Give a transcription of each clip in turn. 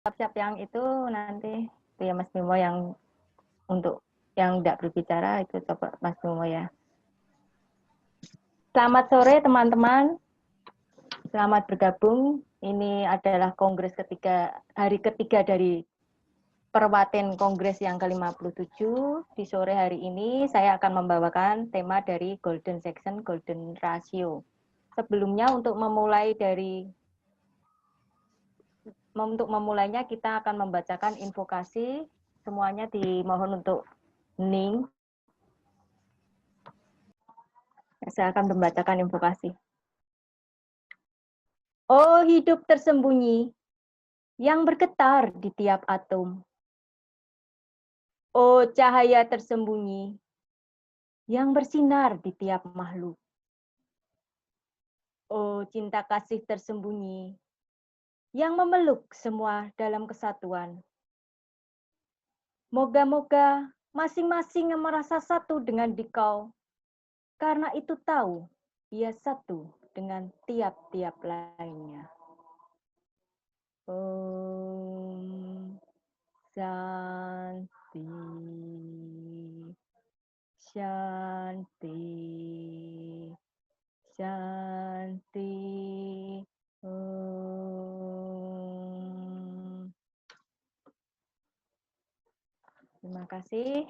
siap-siap yang itu nanti itu ya Mas Bimo yang untuk yang tidak berbicara itu coba Mas Bimo ya. Selamat sore teman-teman. Selamat bergabung. Ini adalah kongres ketiga, hari ketiga dari Perwaten Kongres yang ke-57. Di sore hari ini saya akan membawakan tema dari Golden Section, Golden Ratio. Sebelumnya untuk memulainya kita akan membacakan invokasi. Semuanya dimohon untuk hening. Saya akan membacakan invokasi. Oh hidup tersembunyi yang bergetar di tiap atom. Oh cahaya tersembunyi yang bersinar di tiap makhluk. Oh cinta kasih tersembunyi yang memeluk semua dalam kesatuan. Moga-moga masing-masing yang merasa satu dengan dikau, karena itu tahu ia satu dengan tiap-tiap lainnya. Om Shanti. Shanti, Shanti, Om. Terima kasih.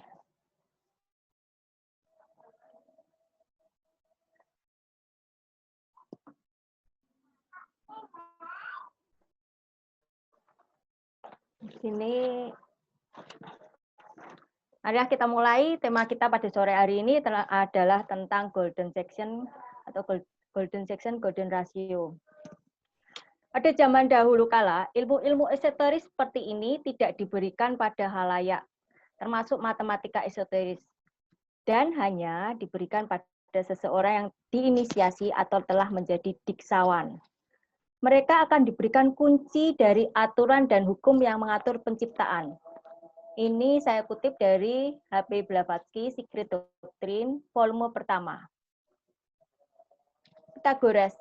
Di sini marilah kita mulai. Tema kita pada sore hari ini adalah tentang Golden Section atau Golden Section, Golden Ratio. Pada zaman dahulu kala, ilmu-ilmu esoteris seperti ini tidak diberikan pada halayak, termasuk matematika esoteris, dan hanya diberikan pada seseorang yang diinisiasi atau telah menjadi diksawan. Mereka akan diberikan kunci dari aturan dan hukum yang mengatur penciptaan. Ini saya kutip dari H.P. Blavatsky, Secret Doctrine, volume pertama. Pythagoras.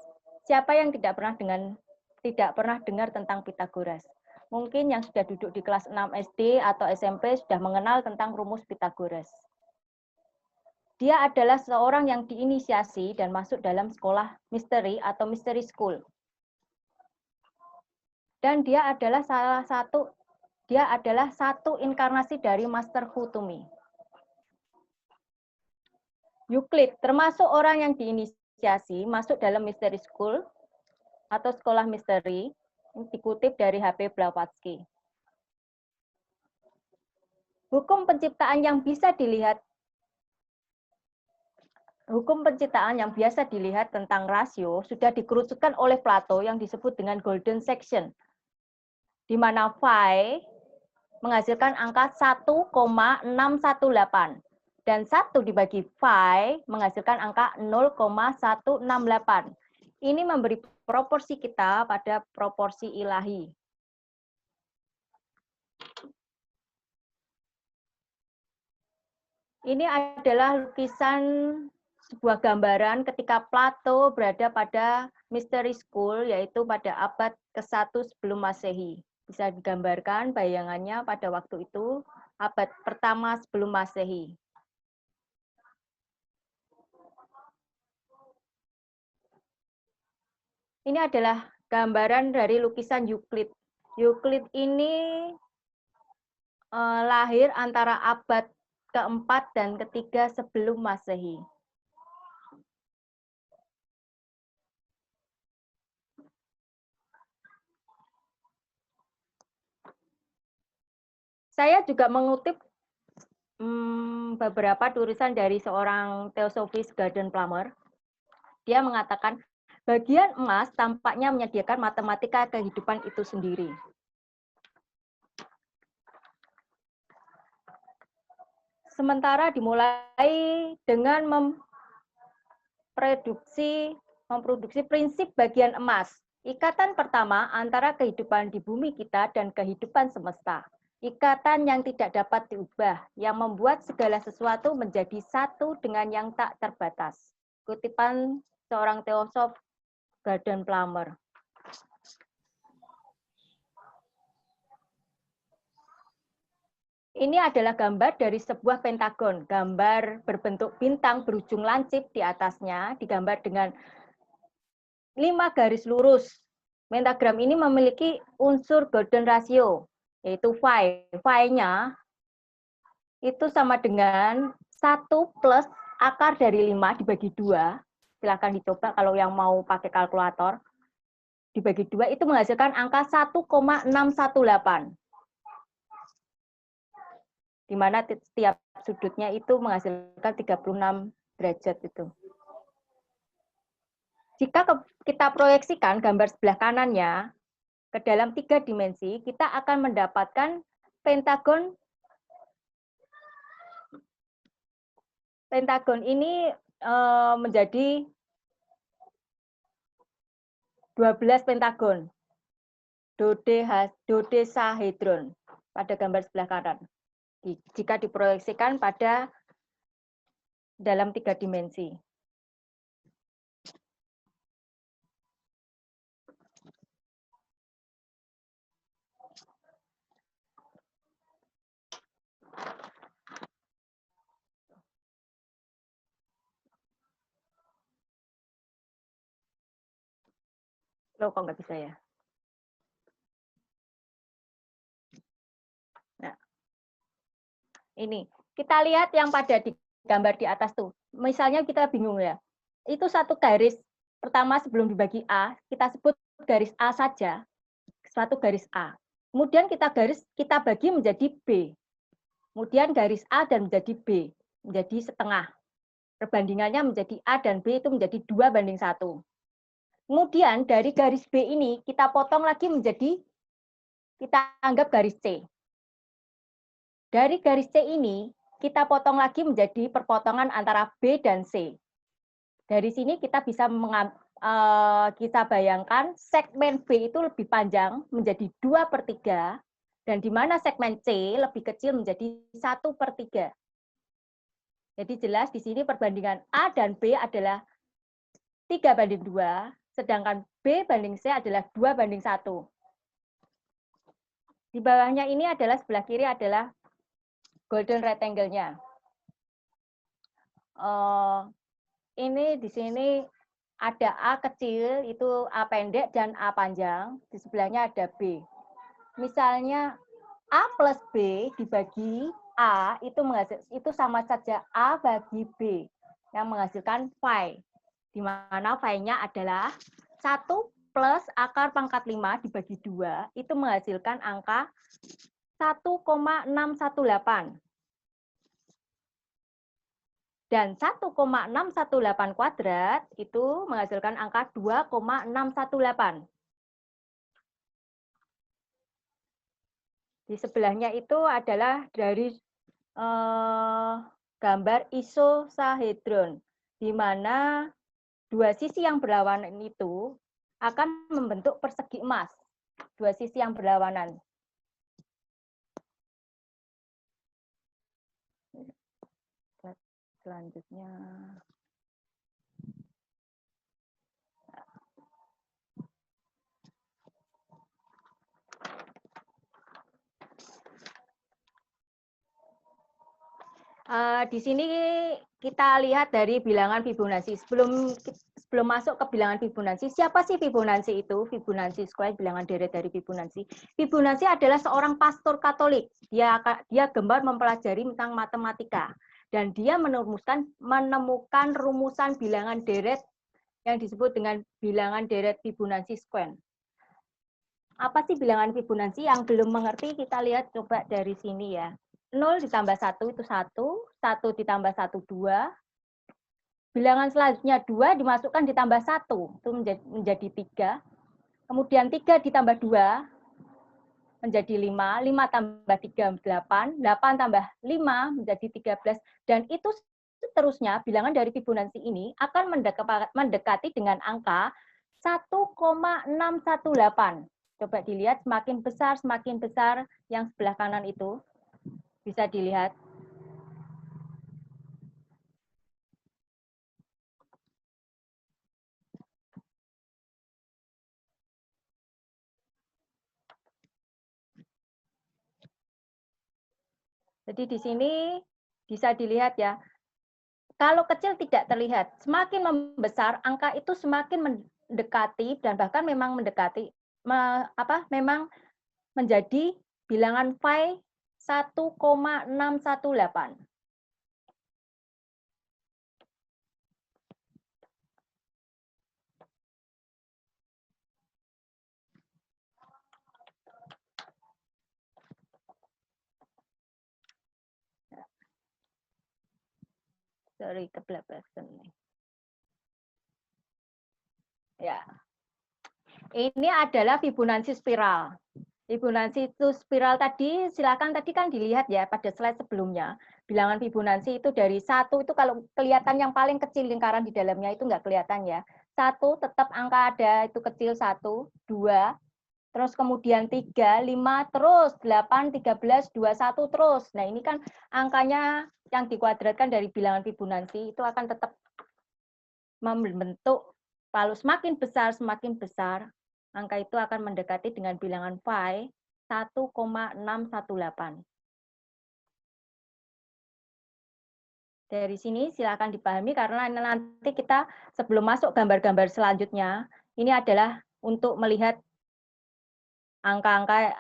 Siapa yang tidak pernah dengar tentang Pythagoras? Mungkin yang sudah duduk di kelas 6 SD atau SMP sudah mengenal tentang rumus Pythagoras. Dia adalah seorang yang diinisiasi dan masuk dalam sekolah misteri atau mystery school. Dan dia adalah satu inkarnasi dari Master Who to Me. Euclid termasuk orang yang diinisiasi masuk dalam mystery school atau sekolah misteri, dikutip dari H.P. Blavatsky. Hukum penciptaan yang biasa dilihat tentang rasio sudah dikerucutkan oleh Plato yang disebut dengan Golden Section, di mana phi menghasilkan angka 1,618 dan 1 dibagi phi menghasilkan angka 0,168. Ini memberi proporsi kita pada proporsi ilahi. Ini adalah lukisan sebuah gambaran ketika Plato berada pada mystery school, yaitu pada abad ke-1 sebelum Masehi. Bisa digambarkan bayangannya pada waktu itu, abad pertama sebelum Masehi. Ini adalah gambaran dari lukisan Euclid. Euclid ini lahir antara abad ke-4 dan ke-3 sebelum Masehi. Saya juga mengutip beberapa tulisan dari seorang teosofis Gordon Plumer. Dia mengatakan, bagian emas tampaknya menyediakan matematika kehidupan itu sendiri. Sementara dimulai dengan memproduksi prinsip bagian emas, ikatan pertama antara kehidupan di bumi kita dan kehidupan semesta. Ikatan yang tidak dapat diubah, yang membuat segala sesuatu menjadi satu dengan yang tak terbatas. Kutipan seorang teosof Gordon Plumer. Ini adalah gambar dari sebuah pentagon, gambar berbentuk bintang berujung lancip di atasnya, digambar dengan 5 garis lurus. Pentagram ini memiliki unsur golden ratio, yaitu phi. Phi-nya itu sama dengan 1 plus akar dari 5 dibagi 2. Silakan dicoba kalau yang mau pakai kalkulator. Dibagi 2 itu menghasilkan angka 1,618. Di mana setiap sudutnya itu menghasilkan 36 derajat itu. Jika kita proyeksikan gambar sebelah kanannya ke dalam 3 dimensi, kita akan mendapatkan pentagon. Pentagon ini menjadi 12 pentagon. Dodecahedron pada gambar sebelah kanan. Jika diproyeksikan pada dalam 3 dimensi. Loh, kok nggak bisa ya? Nah, ini. Kita lihat yang pada di gambar di atas tuh. Misalnya kita bingung ya. Itu satu garis pertama sebelum dibagi A, kita sebut garis A saja. Suatu garis A. Kemudian kita bagi menjadi B. Kemudian garis A dan menjadi B, menjadi setengah. Perbandingannya menjadi A dan B itu menjadi 2:1. Kemudian dari garis B ini kita potong lagi menjadi, kita anggap garis C. Dari garis C ini kita potong lagi menjadi perpotongan antara B dan C. Dari sini kita bisa kita bayangkan segmen B itu lebih panjang menjadi 2/3, dan di mana segmen C lebih kecil menjadi 1/3. Jadi jelas di sini perbandingan A dan B adalah 3:2, sedangkan B banding C adalah 2:1. Di bawahnya ini adalah sebelah kiri adalah golden rectangle-nya. Ini di sini ada A kecil, itu A pendek, dan A panjang. Di sebelahnya ada B. Misalnya A plus B dibagi A, itu sama saja A bagi B, yang menghasilkan phi. Di mana phi-nya adalah 1 plus akar pangkat 5 dibagi 2, itu menghasilkan angka 1,618. Dan 1,618 kuadrat itu menghasilkan angka 2,618. Di sebelahnya itu adalah dari gambar isosahedron, di mana dua sisi yang berlawanan itu akan membentuk persegi emas. Dua sisi yang berlawanan. Selanjutnya. Di sini kita lihat dari bilangan Fibonacci. Sebelum masuk ke bilangan Fibonacci, siapa sih Fibonacci itu? Fibonacci square, bilangan deret dari Fibonacci. Fibonacci adalah seorang pastor Katolik. Dia gemar mempelajari tentang matematika, dan dia menemukan rumusan bilangan deret yang disebut dengan bilangan deret Fibonacci square. Apa sih bilangan Fibonacci? Yang belum mengerti, kita lihat coba dari sini ya. 0 ditambah 1 itu 1, 1 ditambah 1, 2. Bilangan selanjutnya 2 dimasukkan ditambah 1, itu menjadi 3. Kemudian 3 ditambah 2 menjadi 5, 5 tambah 3, 8, 8 tambah 5 menjadi 13, dan itu seterusnya. Bilangan dari Fibonacci ini akan mendekati dengan angka 1,618. Coba dilihat, semakin besar yang sebelah kanan itu. Bisa dilihat. Jadi di sini bisa dilihat ya, kalau kecil tidak terlihat, semakin membesar angka itu semakin mendekati dan bahkan memang mendekati memang menjadi bilangan pi 1,618. Sorry, kebablasan nih. Ya. Ini adalah Fibonacci spiral. Fibonacci itu spiral tadi, silakan tadi kan dilihat ya pada slide sebelumnya. Bilangan Fibonacci itu dari 1 itu kalau kelihatan yang paling kecil lingkaran di dalamnya itu enggak kelihatan ya. 1 tetap angka ada itu kecil 1, 2, terus kemudian 3, 5, terus 8, 13, 21 terus. Nah, ini kan angkanya yang dikuadratkan dari bilangan Fibonacci itu akan tetap membentuk kalau semakin besar angka itu akan mendekati dengan bilangan pi 1,618. Dari sini silakan dipahami karena nanti kita sebelum masuk gambar-gambar selanjutnya, ini adalah untuk melihat angka-angka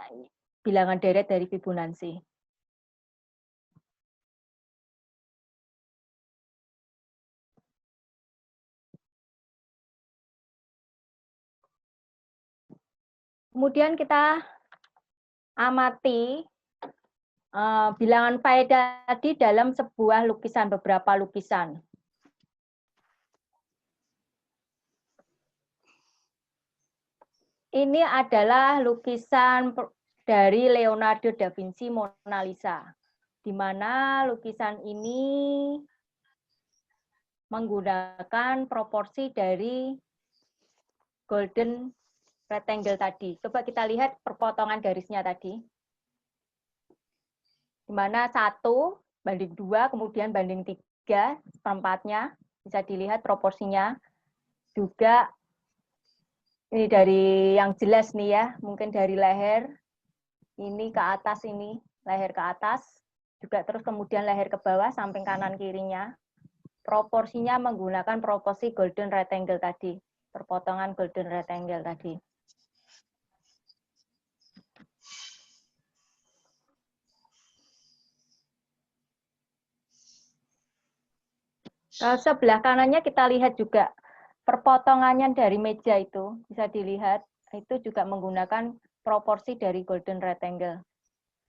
bilangan deret dari Fibonacci. Kemudian kita amati bilangan pi tadi dalam sebuah lukisan, beberapa lukisan. Ini adalah lukisan dari Leonardo da Vinci Mona Lisa, di mana lukisan ini menggunakan proporsi dari golden rectangle tadi. Coba kita lihat perpotongan garisnya tadi. Di mana 1:2, kemudian banding 3, seperempatnya. Bisa dilihat proporsinya. Juga ini dari yang jelas nih ya, mungkin dari leher, ini ke atas ini, leher ke atas, juga terus kemudian leher ke bawah, samping kanan kirinya. Proporsinya menggunakan proporsi golden rectangle tadi, perpotongan golden rectangle tadi. Sebelah kanannya kita lihat juga perpotongannya dari meja itu, bisa dilihat, itu juga menggunakan proporsi dari golden rectangle.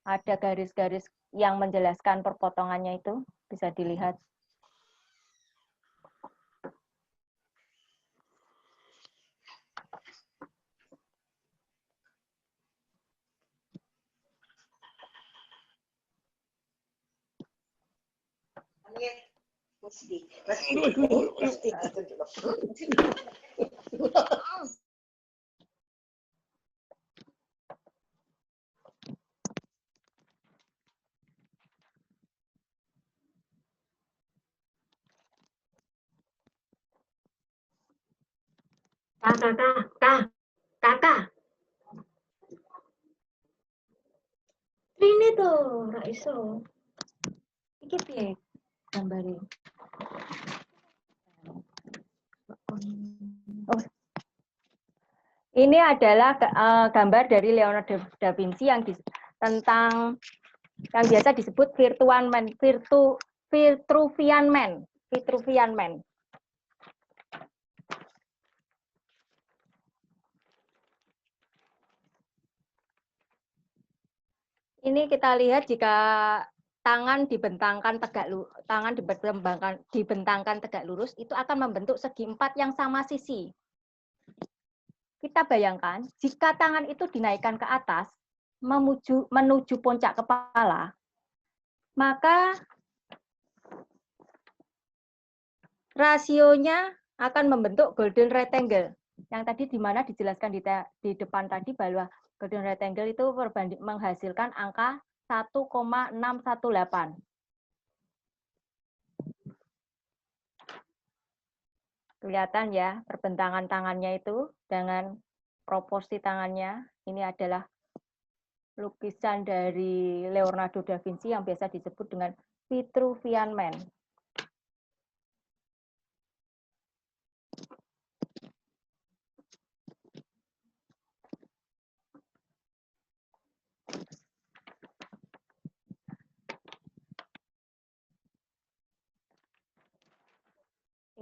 Ada garis-garis yang menjelaskan perpotongannya itu, bisa dilihat. Kakak. Ini tuh, ra iso. Iki piye gambare? Oh. Ini adalah gambar dari Leonardo da Vinci yang tentang yang biasa disebut Vitruvian Man. Ini kita lihat jika tangan dibentangkan tegak lurus itu akan membentuk segi 4 yang sama sisi. Kita bayangkan jika tangan itu dinaikkan ke atas menuju puncak kepala, maka rasionya akan membentuk golden rectangle. Yang tadi di mana dijelaskan di depan tadi bahwa golden rectangle itu menghasilkan angka 1,618. Kelihatan ya perbentangan tangannya itu dengan proporsi tangannya. Ini adalah lukisan dari Leonardo da Vinci yang biasa disebut dengan Vitruvian Man.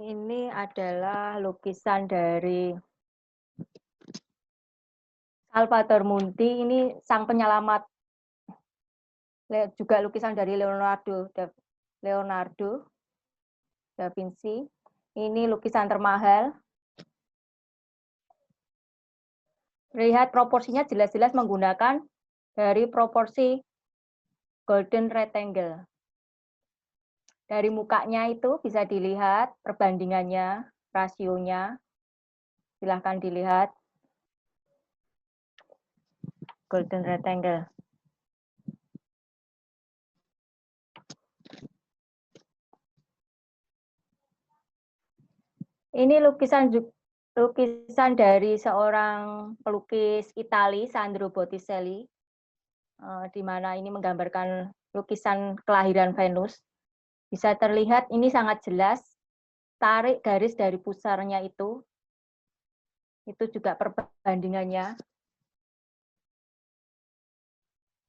Ini adalah lukisan dari Salvator Mundi, ini sang penyelamat. Juga lukisan dari Leonardo da Vinci. Ini lukisan termahal. Lihat proporsinya jelas-jelas menggunakan dari proporsi golden rectangle. Dari mukanya itu bisa dilihat perbandingannya, rasionya. Silahkan dilihat. Golden rectangle. Ini lukisan dari seorang pelukis Itali, Sandro Botticelli, di mana ini menggambarkan lukisan kelahiran Venus. Bisa terlihat ini sangat jelas, tarik garis dari pusarnya itu juga perbandingannya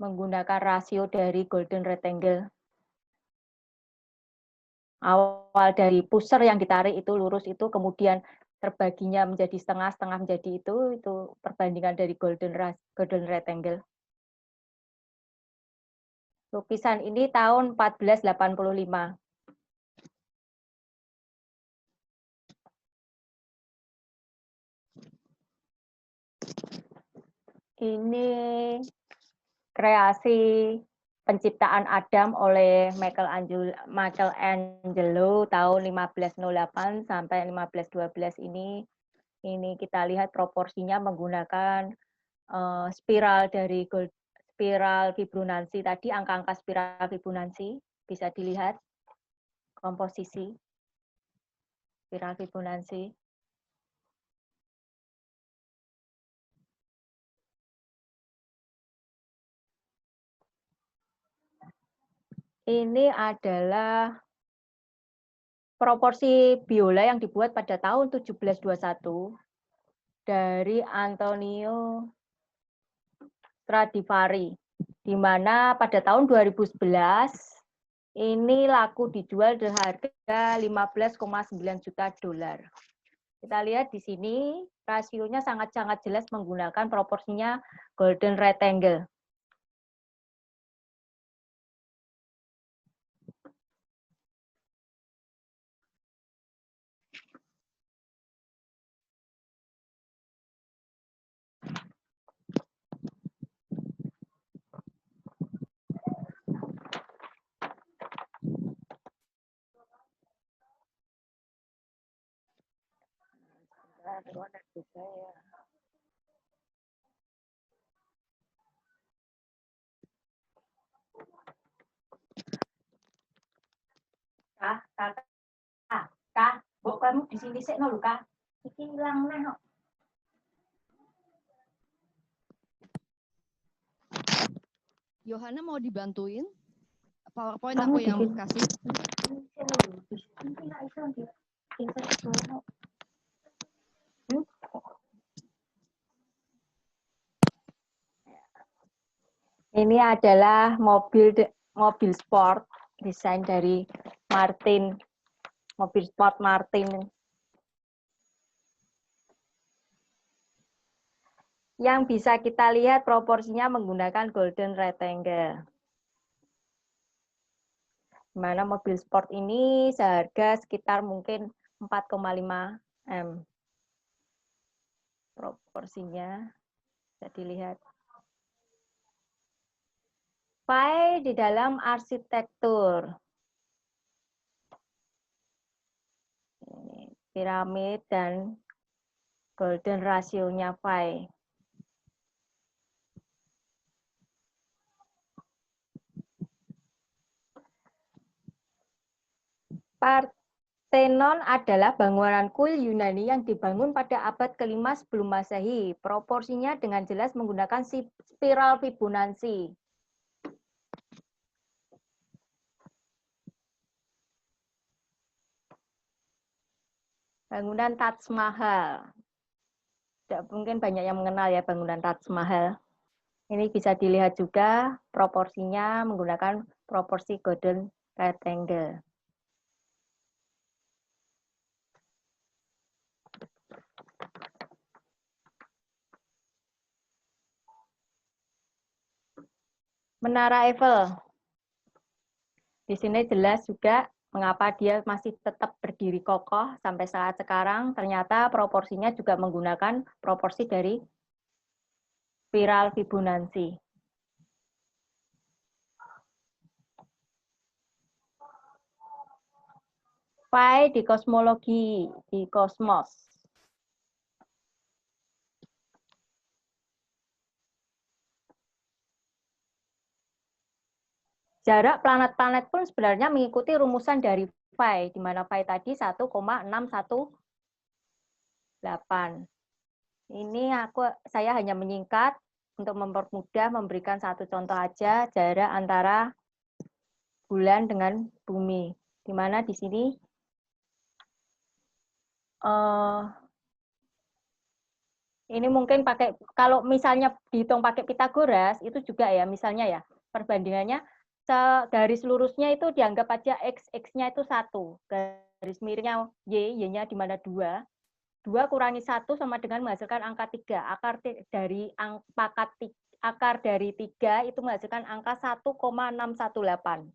menggunakan rasio dari golden rectangle. Awal dari pusar yang ditarik itu lurus itu, kemudian terbaginya menjadi setengah-setengah menjadi itu perbandingan dari golden rectangle. Lukisan ini tahun 1485. Ini kreasi penciptaan Adam oleh Michelangelo tahun 1508 sampai 1512 ini kita lihat proporsinya menggunakan spiral dari spiral Fibonacci tadi, angka-angka spiral Fibonacci bisa dilihat komposisi spiral Fibonacci. Ini adalah proporsi biola yang dibuat pada tahun 1721 dari Antonio Stradivari, di mana pada tahun 2011 ini laku dijual dengan harga 15,9 juta dolar. Kita lihat di sini rasionya sangat-sangat jelas menggunakan proporsinya golden rectangle. Kak, Mbok kamu di sini sik no lho, Kak. Iki ilang neh kok. Yohana mau dibantuin? PowerPoint aku yang kasih. Ini adalah mobil sport desain dari Martin, mobil sport Martin. Yang bisa kita lihat proporsinya menggunakan golden rectangle. Mana mobil sport ini seharga sekitar mungkin 4,5 M. Proporsinya bisa dilihat. Pi di dalam arsitektur. Ini, piramid dan golden rasionya pi. Tenon adalah bangunan kuil Yunani yang dibangun pada abad ke-5 sebelum Masehi. Proporsinya dengan jelas menggunakan spiral Fibonacci. Bangunan Taj Mahal. Tidak mungkin banyak yang mengenal ya bangunan Taj Mahal. Ini bisa dilihat juga proporsinya menggunakan proporsi golden rectangle. Menara Eiffel. Di sini jelas juga mengapa dia masih tetap berdiri kokoh sampai saat sekarang. Ternyata proporsinya juga menggunakan proporsi dari spiral Fibonacci. Phi di kosmologi, di kosmos. Jarak planet-planet pun sebenarnya mengikuti rumusan dari Phi, di mana Phi tadi 1,618. Ini saya hanya menyingkat untuk mempermudah memberikan satu contoh aja jarak antara bulan dengan bumi. Di mana di sini ini mungkin pakai, kalau misalnya dihitung pakai Pitagoras itu juga ya, misalnya ya perbandingannya garis lurusnya itu dianggap aja x-nya itu 1, garis miringnya y-nya di mana 2 kurangi 1 sama dengan menghasilkan angka 3. Akar dari 3 itu menghasilkan angka 1,618.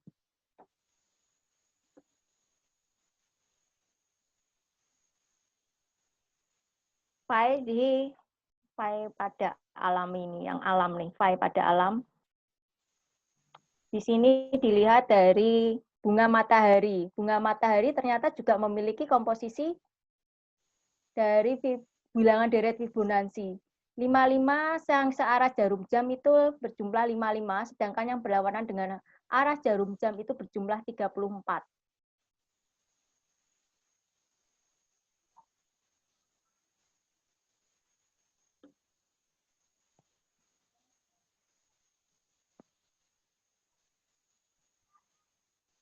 Phi pada alam ini, yang alam nih, Phi pada alam. Di sini dilihat dari bunga matahari. Bunga matahari ternyata juga memiliki komposisi dari bilangan deret Fibonacci. 55 yang searah jarum jam itu berjumlah 55, sedangkan yang berlawanan dengan arah jarum jam itu berjumlah 34.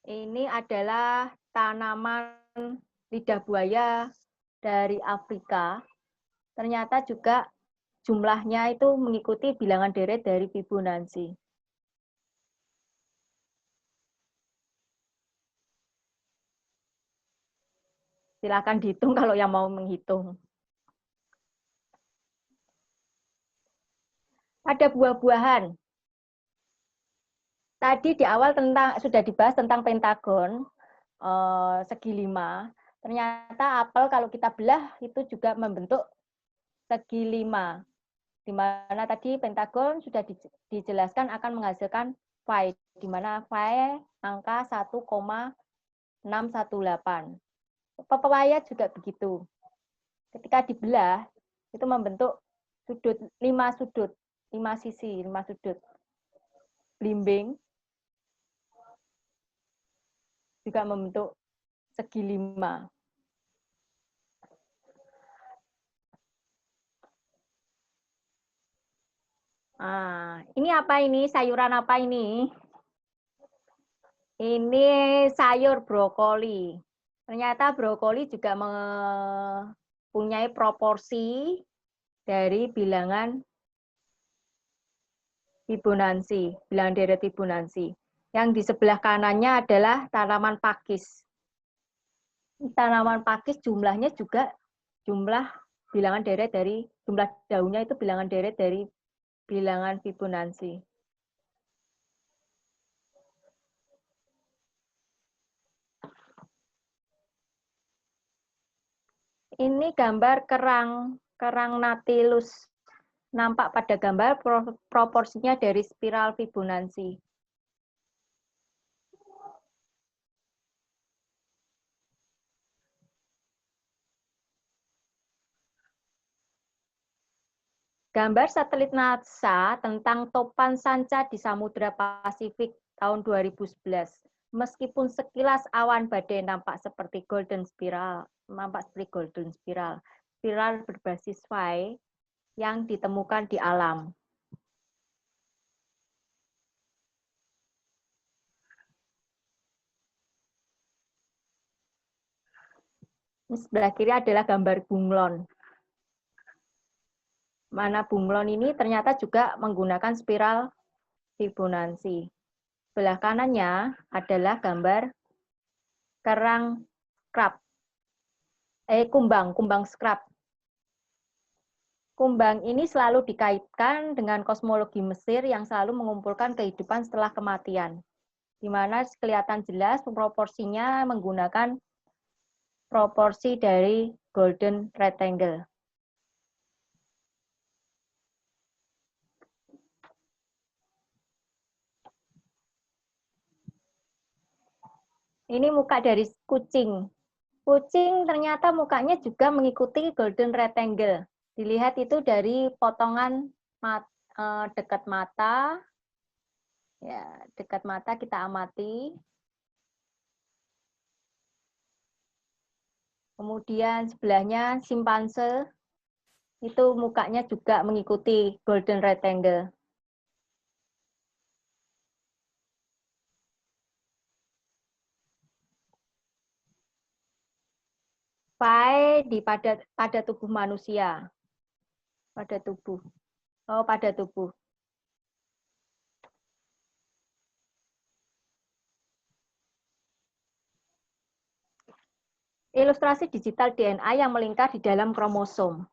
Ini adalah tanaman lidah buaya dari Afrika. Ternyata juga jumlahnya itu mengikuti bilangan deret dari Fibonacci. Silakan dihitung kalau yang mau menghitung. Ada buah-buahan. Tadi di awal sudah dibahas tentang pentagon segi 5. Ternyata apel kalau kita belah itu juga membentuk segi 5. Di mana tadi pentagon sudah dijelaskan akan menghasilkan phi, di mana phi angka 1,618. Pepaya juga begitu. Ketika dibelah itu membentuk sudut 5 sisi, 5 sudut. Blimbing juga membentuk segi 5. Ini apa ini? Sayuran apa ini? Ini sayur brokoli. Ternyata brokoli juga mempunyai proporsi dari bilangan Fibonacci, bilangan deret Fibonacci. Yang di sebelah kanannya adalah tanaman pakis. Tanaman pakis jumlahnya juga jumlah bilangan deret dari jumlah daunnya itu bilangan deret dari bilangan Fibonacci. Ini gambar kerang Nautilus. Nampak pada gambar proporsinya dari spiral Fibonacci. Gambar satelit NASA tentang topan sanca di Samudra Pasifik tahun 2011 Meskipun sekilas awan badai nampak seperti golden spiral, spiral berbasis phi yang ditemukan di alam. Ini sebelah kiri adalah gambar bunglon. Mana bunglon ini ternyata juga menggunakan spiral Fibonacci. Sebelah kanannya adalah gambar kerang scrap. Kumbang scrap. Kumbang ini selalu dikaitkan dengan kosmologi Mesir yang selalu mengumpulkan kehidupan setelah kematian. Di mana kelihatan jelas proporsinya menggunakan proporsi dari golden rectangle. Ini muka dari kucing. Kucing ternyata mukanya juga mengikuti golden rectangle. Dilihat itu dari potongan dekat mata. Ya, dekat mata kita amati. Kemudian sebelahnya simpanse. Itu mukanya juga mengikuti golden rectangle. Phi pada tubuh manusia. Pada tubuh. Pada tubuh. Ilustrasi digital DNA yang melingkar di dalam kromosom.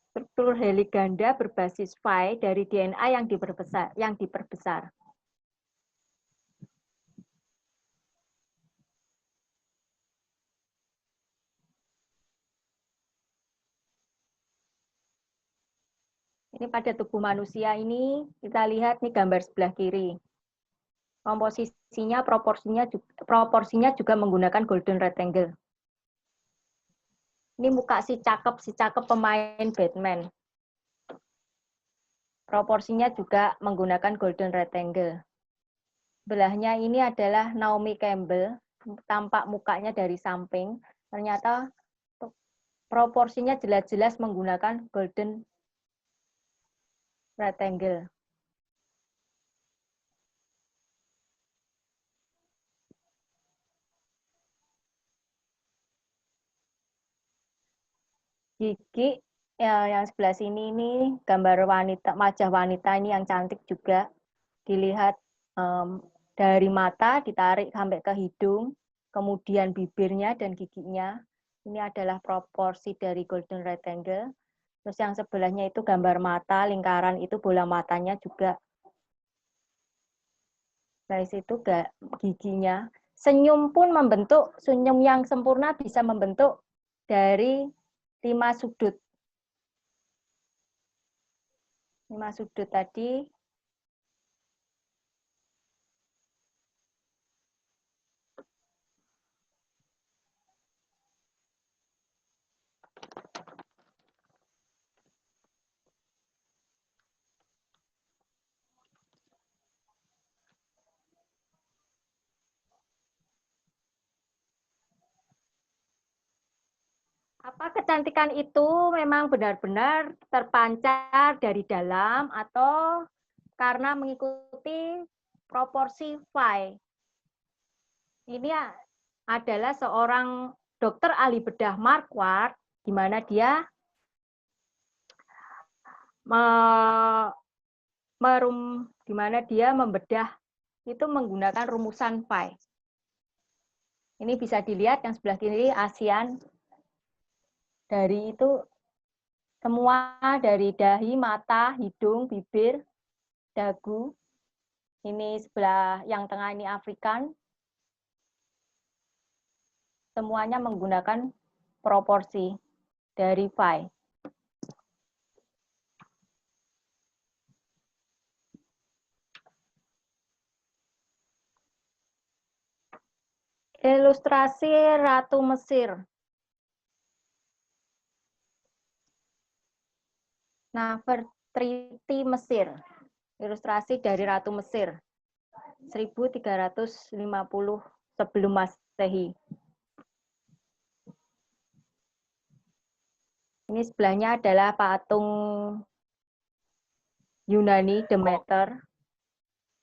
Struktur heliganda berbasis phi dari DNA yang diperbesar. Ini pada tubuh manusia ini, kita lihat nih gambar sebelah kiri. Komposisinya, proporsinya juga menggunakan golden rectangle. Ini muka si cakep pemain Batman. Proporsinya juga menggunakan golden rectangle. Belahnya ini adalah Naomi Campbell, tampak mukanya dari samping. Ternyata proporsinya jelas-jelas menggunakan golden rectangle. Gigi ya, yang sebelah sini ini gambar wanita, wajah wanita ini yang cantik juga. Dilihat dari mata ditarik sampai ke hidung, kemudian bibirnya dan giginya. Ini adalah proporsi dari golden rectangle. Terus yang sebelahnya itu gambar mata, lingkaran itu bola matanya juga. Dari situ giginya. Senyum pun membentuk, senyum yang sempurna bisa membentuk dari 5 sudut. 5 sudut tadi. Apa kecantikan itu memang benar-benar terpancar dari dalam atau karena mengikuti proporsi phi? Ini adalah seorang dokter ahli bedah Marquardt, di mana dia membedah itu menggunakan rumusan phi. Ini bisa dilihat yang sebelah kiri ASEAN. Dari itu semua dari dahi, mata, hidung, bibir, dagu. Ini sebelah yang tengah ini Afrikan. Semuanya menggunakan proporsi dari phi. Ilustrasi Ratu Mesir. Nefertiti Mesir. Ilustrasi dari Ratu Mesir. 1350 sebelum Masehi. Ini sebelahnya adalah patung Yunani Demeter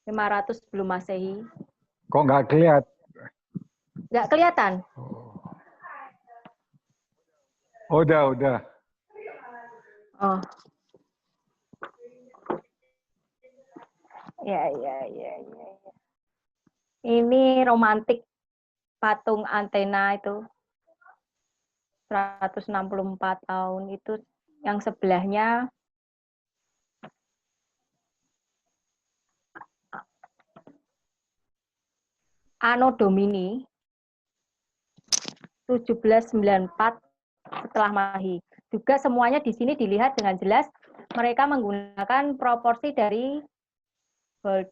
500 sebelum Masehi. Kok nggak kelihatan? Nggak kelihatan? Oh, udah. Oh. Ya. Ini romantik patung antena itu 164 tahun itu yang sebelahnya Anno Domini 1794 setelah Masehi. Juga semuanya di sini dilihat dengan jelas mereka menggunakan proporsi dari phi,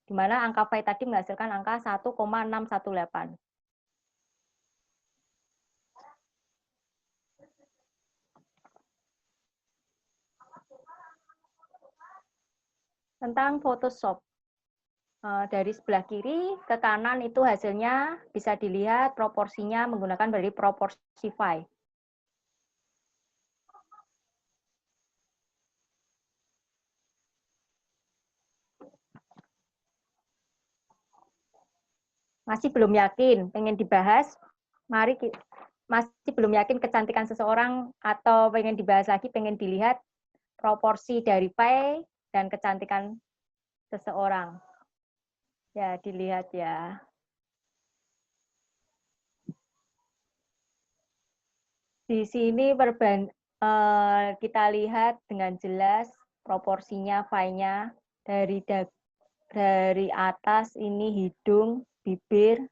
di mana angka phi tadi menghasilkan angka 1,618. Tentang Photoshop. Dari sebelah kiri ke kanan itu hasilnya bisa dilihat proporsinya menggunakan dari proporsi phi. Masih belum yakin, pengen dibahas, masih belum yakin kecantikan seseorang atau pengen dibahas lagi, pengen dilihat proporsi dari phi dan kecantikan seseorang. Ya, dilihat ya. Di sini kita lihat dengan jelas proporsinya phi-nya dari atas ini hidung, bibir.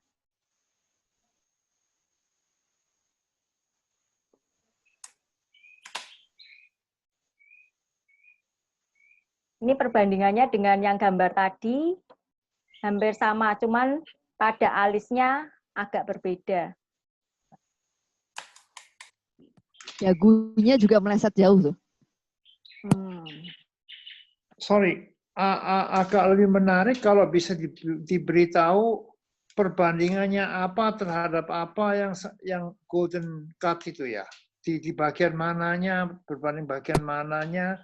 Ini perbandingannya dengan yang gambar tadi, hampir sama, cuman pada alisnya agak berbeda. Dagunya juga meleset jauh tuh. Sorry, agak lebih menarik kalau bisa diberitahu perbandingannya apa terhadap apa yang golden cut itu ya. Di bagian mananya, berbanding bagian mananya,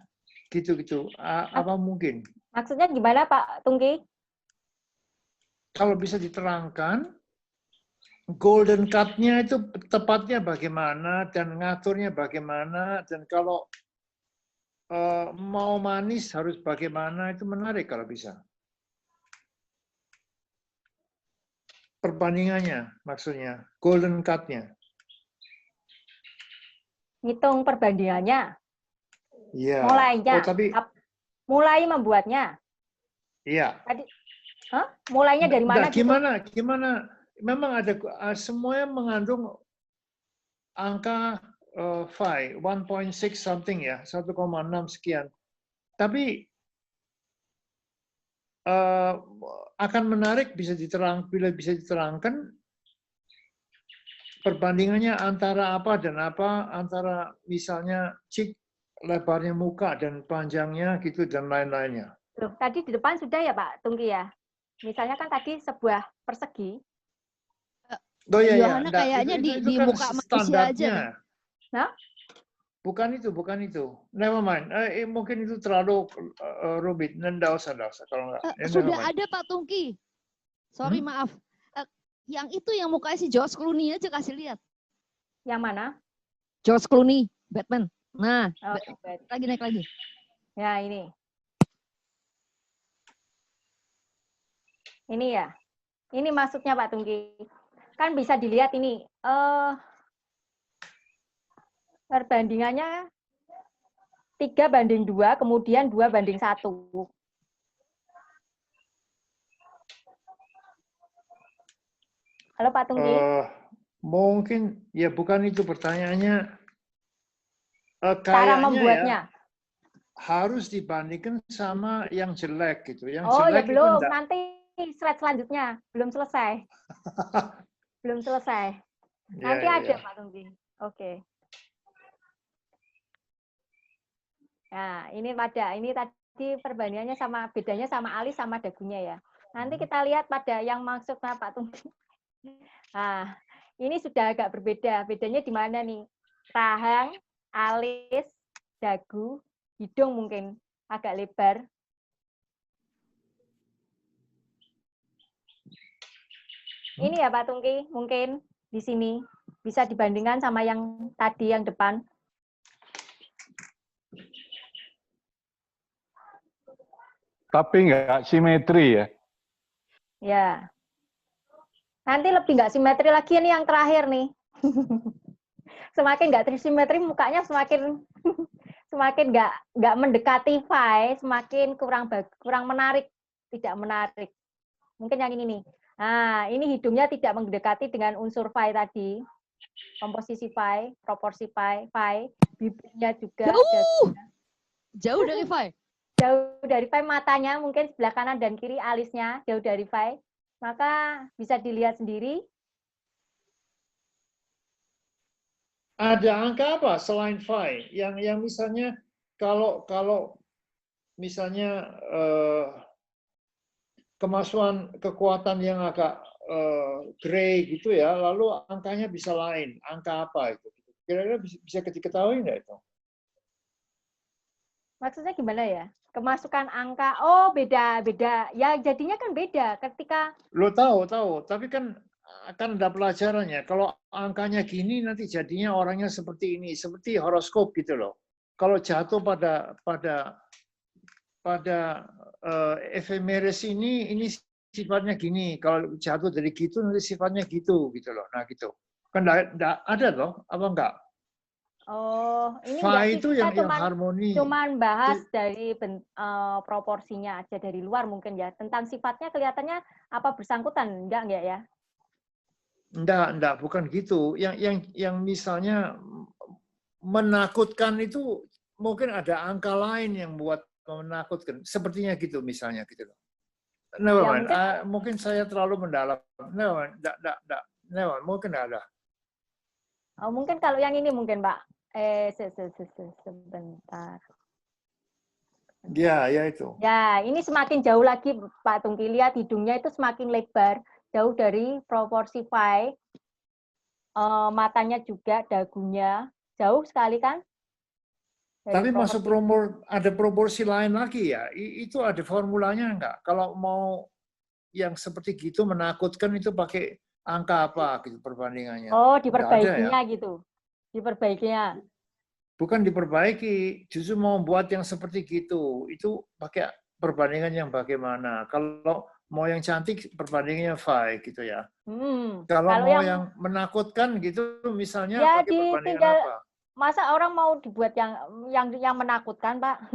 gitu-gitu. Apa mungkin? Maksudnya gimana Pak Tungki? Kalau bisa diterangkan, golden cut-nya itu tepatnya bagaimana, dan ngaturnya bagaimana, dan kalau mau manis harus bagaimana, itu menarik kalau bisa. Perbandingannya maksudnya, golden cut-nya. Ngitung perbandingannya. Iya. Mulainya. Oh, tapi mulai membuatnya. iya. Tadi, mulainya dari mana? Gimana? Memang ada semuanya mengandung angka phi 1.6 something ya, 1,6 sekian. Tapi akan menarik bila bisa diterangkan perbandingannya antara apa dan apa, antara misalnya cheek, lebarnya muka dan panjangnya gitu dan lain-lainnya. Loh, tadi di depan sudah ya Pak Tungki ya? Misalnya kan tadi sebuah persegi. Oh iya, Yohana kayaknya itu di kan muka manusia aja. Nah? Bukan itu. Never mind. Mungkin itu terlalu rumit. Nggak usah. Kalau nggak. Sudah ada Pak Tungki. Sorry, maaf. Yang itu yang mukanya si George Clooney aja kasih lihat. Yang mana? George Clooney, Batman. Nah, naik lagi. Ya, ini. Ini ya. Ini maksudnya Pak Tungki. Kan bisa dilihat ini. Perbandingannya 3:2, kemudian 2:1. Halo Pak Tungki. Mungkin, ya bukan itu pertanyaannya. Cara membuatnya. Ya, harus dibandingkan sama yang jelek gitu. Yang oh jelek ya belum, itu nanti slide selanjutnya. Belum selesai. Belum selesai. Nanti ada Pak Tungki. Oke. Nah, ini tadi perbandingannya sama bedanya sama alis sama dagunya ya. Nanti kita lihat pada yang maksud Pak Tungki. Nah, ini sudah agak berbeda. Bedanya di mana nih? Rahang, alis, dagu, hidung mungkin agak lebar. Ini ya Pak Tungki, mungkin di sini bisa dibandingkan sama yang tadi yang depan. Tapi nggak simetri ya. Ya. Nanti lebih nggak simetri lagi ini yang terakhir nih. Semakin nggak tersimetri mukanya semakin semakin nggak mendekati Phi, semakin kurang menarik, tidak menarik. Mungkin yang ini nih. Nah, ini hidungnya tidak mendekati dengan unsur Phi tadi. Komposisi Phi, proporsi Phi, bibirnya juga Jauh dari Phi. jauh dari Phi, matanya mungkin sebelah kanan dan kiri, alisnya jauh dari Phi. Maka bisa dilihat sendiri. Ada angka apa selain Phi? Yang misalnya kalau misalnya kemasukan kekuatan yang agak gray gitu ya, lalu angkanya bisa lain. Angka apa itu? Kira-kira bisa diketahui nggak itu? Maksudnya gimana ya? Kemasukan angka, oh beda-beda. Ya jadinya kan beda ketika... Lo tahu, tapi kan akan ada pelajarannya. Kalau angkanya gini nanti jadinya orangnya seperti ini, seperti horoskop gitu loh. Kalau jatuh pada efemeris ini sifatnya gini. Kalau jatuh dari gitu nanti sifatnya gitu loh. Nah gitu. Kan ada loh, apa enggak? Oh, ini Phi enggak sih, itu kita yang harmoni. cuman bahas dari proporsinya aja dari luar mungkin ya. Tentang sifatnya kelihatannya apa bersangkutan, enggak ya? Enggak, bukan gitu. Yang misalnya menakutkan itu mungkin ada angka lain yang buat menakutkan. Sepertinya gitu misalnya gitu loh. No, Ya, mungkin saya terlalu mendalam. No, enggak. No, mungkin ada. Oh, mungkin kalau yang ini mungkin Pak. Sebentar. Ya itu. Ya, ini semakin jauh lagi Pak Tungki, lihat hidungnya itu semakin lebar, jauh dari proporsi Phi. Matanya juga, dagunya, jauh sekali kan? Tapi masuk ada proporsi lain lagi ya. Itu ada formulanya enggak? Kalau mau yang seperti gitu menakutkan itu pakai angka apa gitu perbandingannya? Oh, Ya? diperbaikinya gitu. Diperbaikinya. Bukan diperbaiki, justru mau buat yang seperti gitu. Itu pakai perbandingan yang bagaimana? Kalau mau yang cantik perbandingannya Phi gitu ya. Kalau mau yang menakutkan gitu misalnya ya pakai perbandingan apa? Masa orang mau dibuat yang menakutkan, Pak?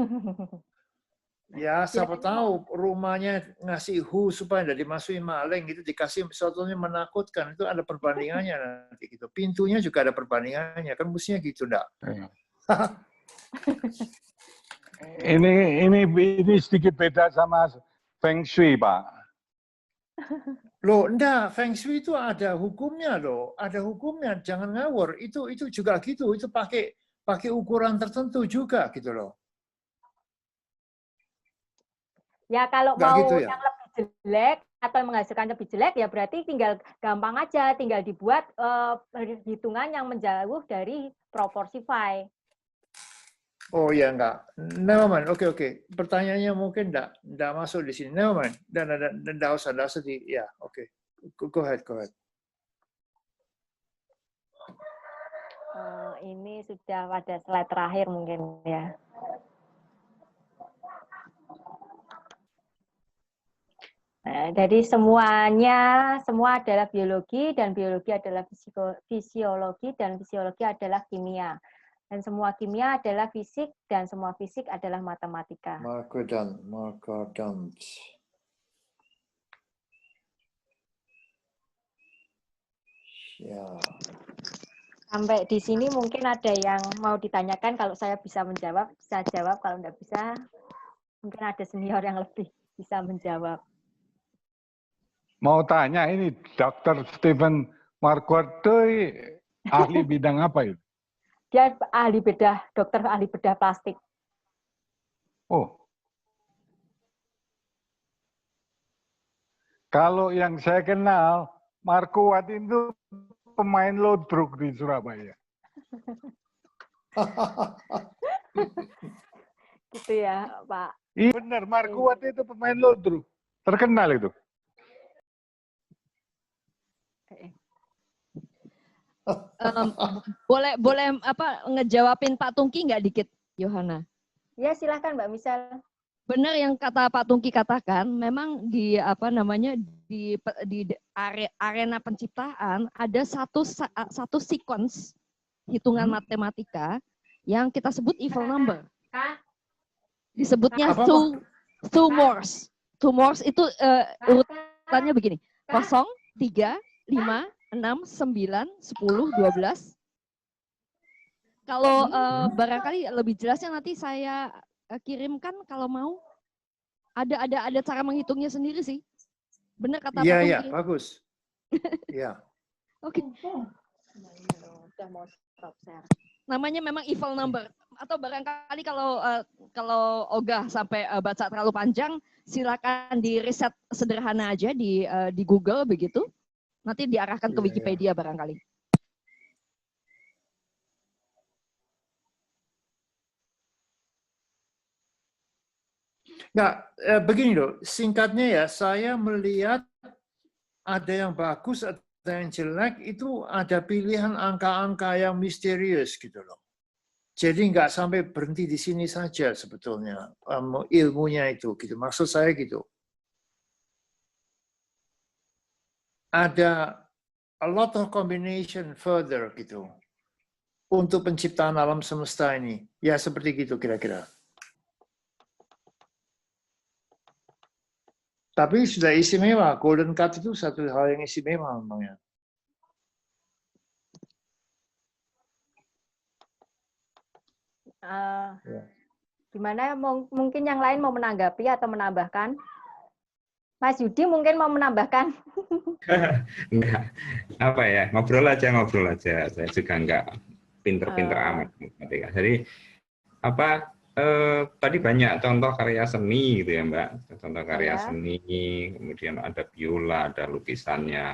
Ya, siapa tahu rumahnya ngasih supaya tidak dimasuki maling gitu, dikasih sesuatunya menakutkan, itu ada perbandingannya nanti gitu. Pintunya juga ada perbandingannya, kan mestinya gitu enggak? Ini sedikit beda sama Feng Shui, Pak. Loh, enggak, Feng Shui itu ada hukumnya loh, ada hukumnya, jangan ngawur. Itu juga gitu, itu pakai ukuran tertentu juga gitu loh. Ya kalau nggak mau gitu ya? yang lebih jelek atau menghasilkan lebih jelek ya berarti tinggal gampang aja, tinggal dibuat hitungan yang menjauh dari proporsi Phi. Oh ya enggak, never mind. Oke. Pertanyaannya mungkin enggak masuk di sini. Never mind. Dan enggak usah di ya. Oke. Go ahead. Ini sudah pada slide terakhir mungkin ya. Nah, jadi semua adalah biologi dan biologi adalah fisiologi dan fisiologi adalah kimia. Dan semua kimia adalah fisik dan semua fisik adalah matematika. Marco Dant. Ya. Sampai di sini mungkin ada yang mau ditanyakan, kalau saya bisa menjawab, bisa jawab, kalau enggak bisa, mungkin ada senior yang lebih bisa menjawab. Mau tanya ini, Dr. Stephen Marquardt ahli bidang apa itu? Dia dokter ahli bedah plastik. Oh, kalau yang saya kenal, Marco Watt itu pemain lodruk di Surabaya. Gitu ya, Pak. Iya benar, Marco Watt itu pemain lodruk. Terkenal itu. Boleh apa ngejawabin Pak Tungki nggak dikit, Yohana? Ya, silahkan Mbak Misal. Benar yang kata Pak Tungki katakan, memang di apa namanya di arena penciptaan ada satu sequence hitungan matematika yang kita sebut evil number. Disebutnya Thue-Morse. Thue-Morse itu urutannya begini. 0, 3, 5, 6, 9, 10, 12. Kalau barangkali lebih jelasnya nanti saya kirimkan kalau mau. Ada cara menghitungnya sendiri sih. Benar kata Pak Tungki. Iya, bagus. Iya. Oke. Udah mau stop share. Namanya memang evil number. Atau barangkali kalau ogah sampai baca terlalu panjang, silakan di riset sederhana aja di Google begitu. Nanti diarahkan ke Wikipedia barangkali. Nah, begini loh, singkatnya ya, saya melihat ada yang bagus, ada yang jelek, itu ada pilihan angka-angka yang misterius gitu loh. Jadi nggak sampai berhenti di sini saja sebetulnya ilmunya itu, gitu. Maksud saya gitu. Ada a lot of combination further gitu untuk penciptaan alam semesta ini. Ya seperti gitu kira-kira. Tapi sudah istimewa, Golden Cut itu satu hal yang istimewa memangnya. Gimana, mungkin yang lain mau menanggapi atau menambahkan? Mas Yudi mungkin mau menambahkan? Enggak, apa ya, ngobrol aja. Saya juga enggak pinter-pinter amat. Jadi apa? Tadi banyak contoh karya seni gitu ya Mbak, contoh karya seni, kemudian ada biola, ada lukisannya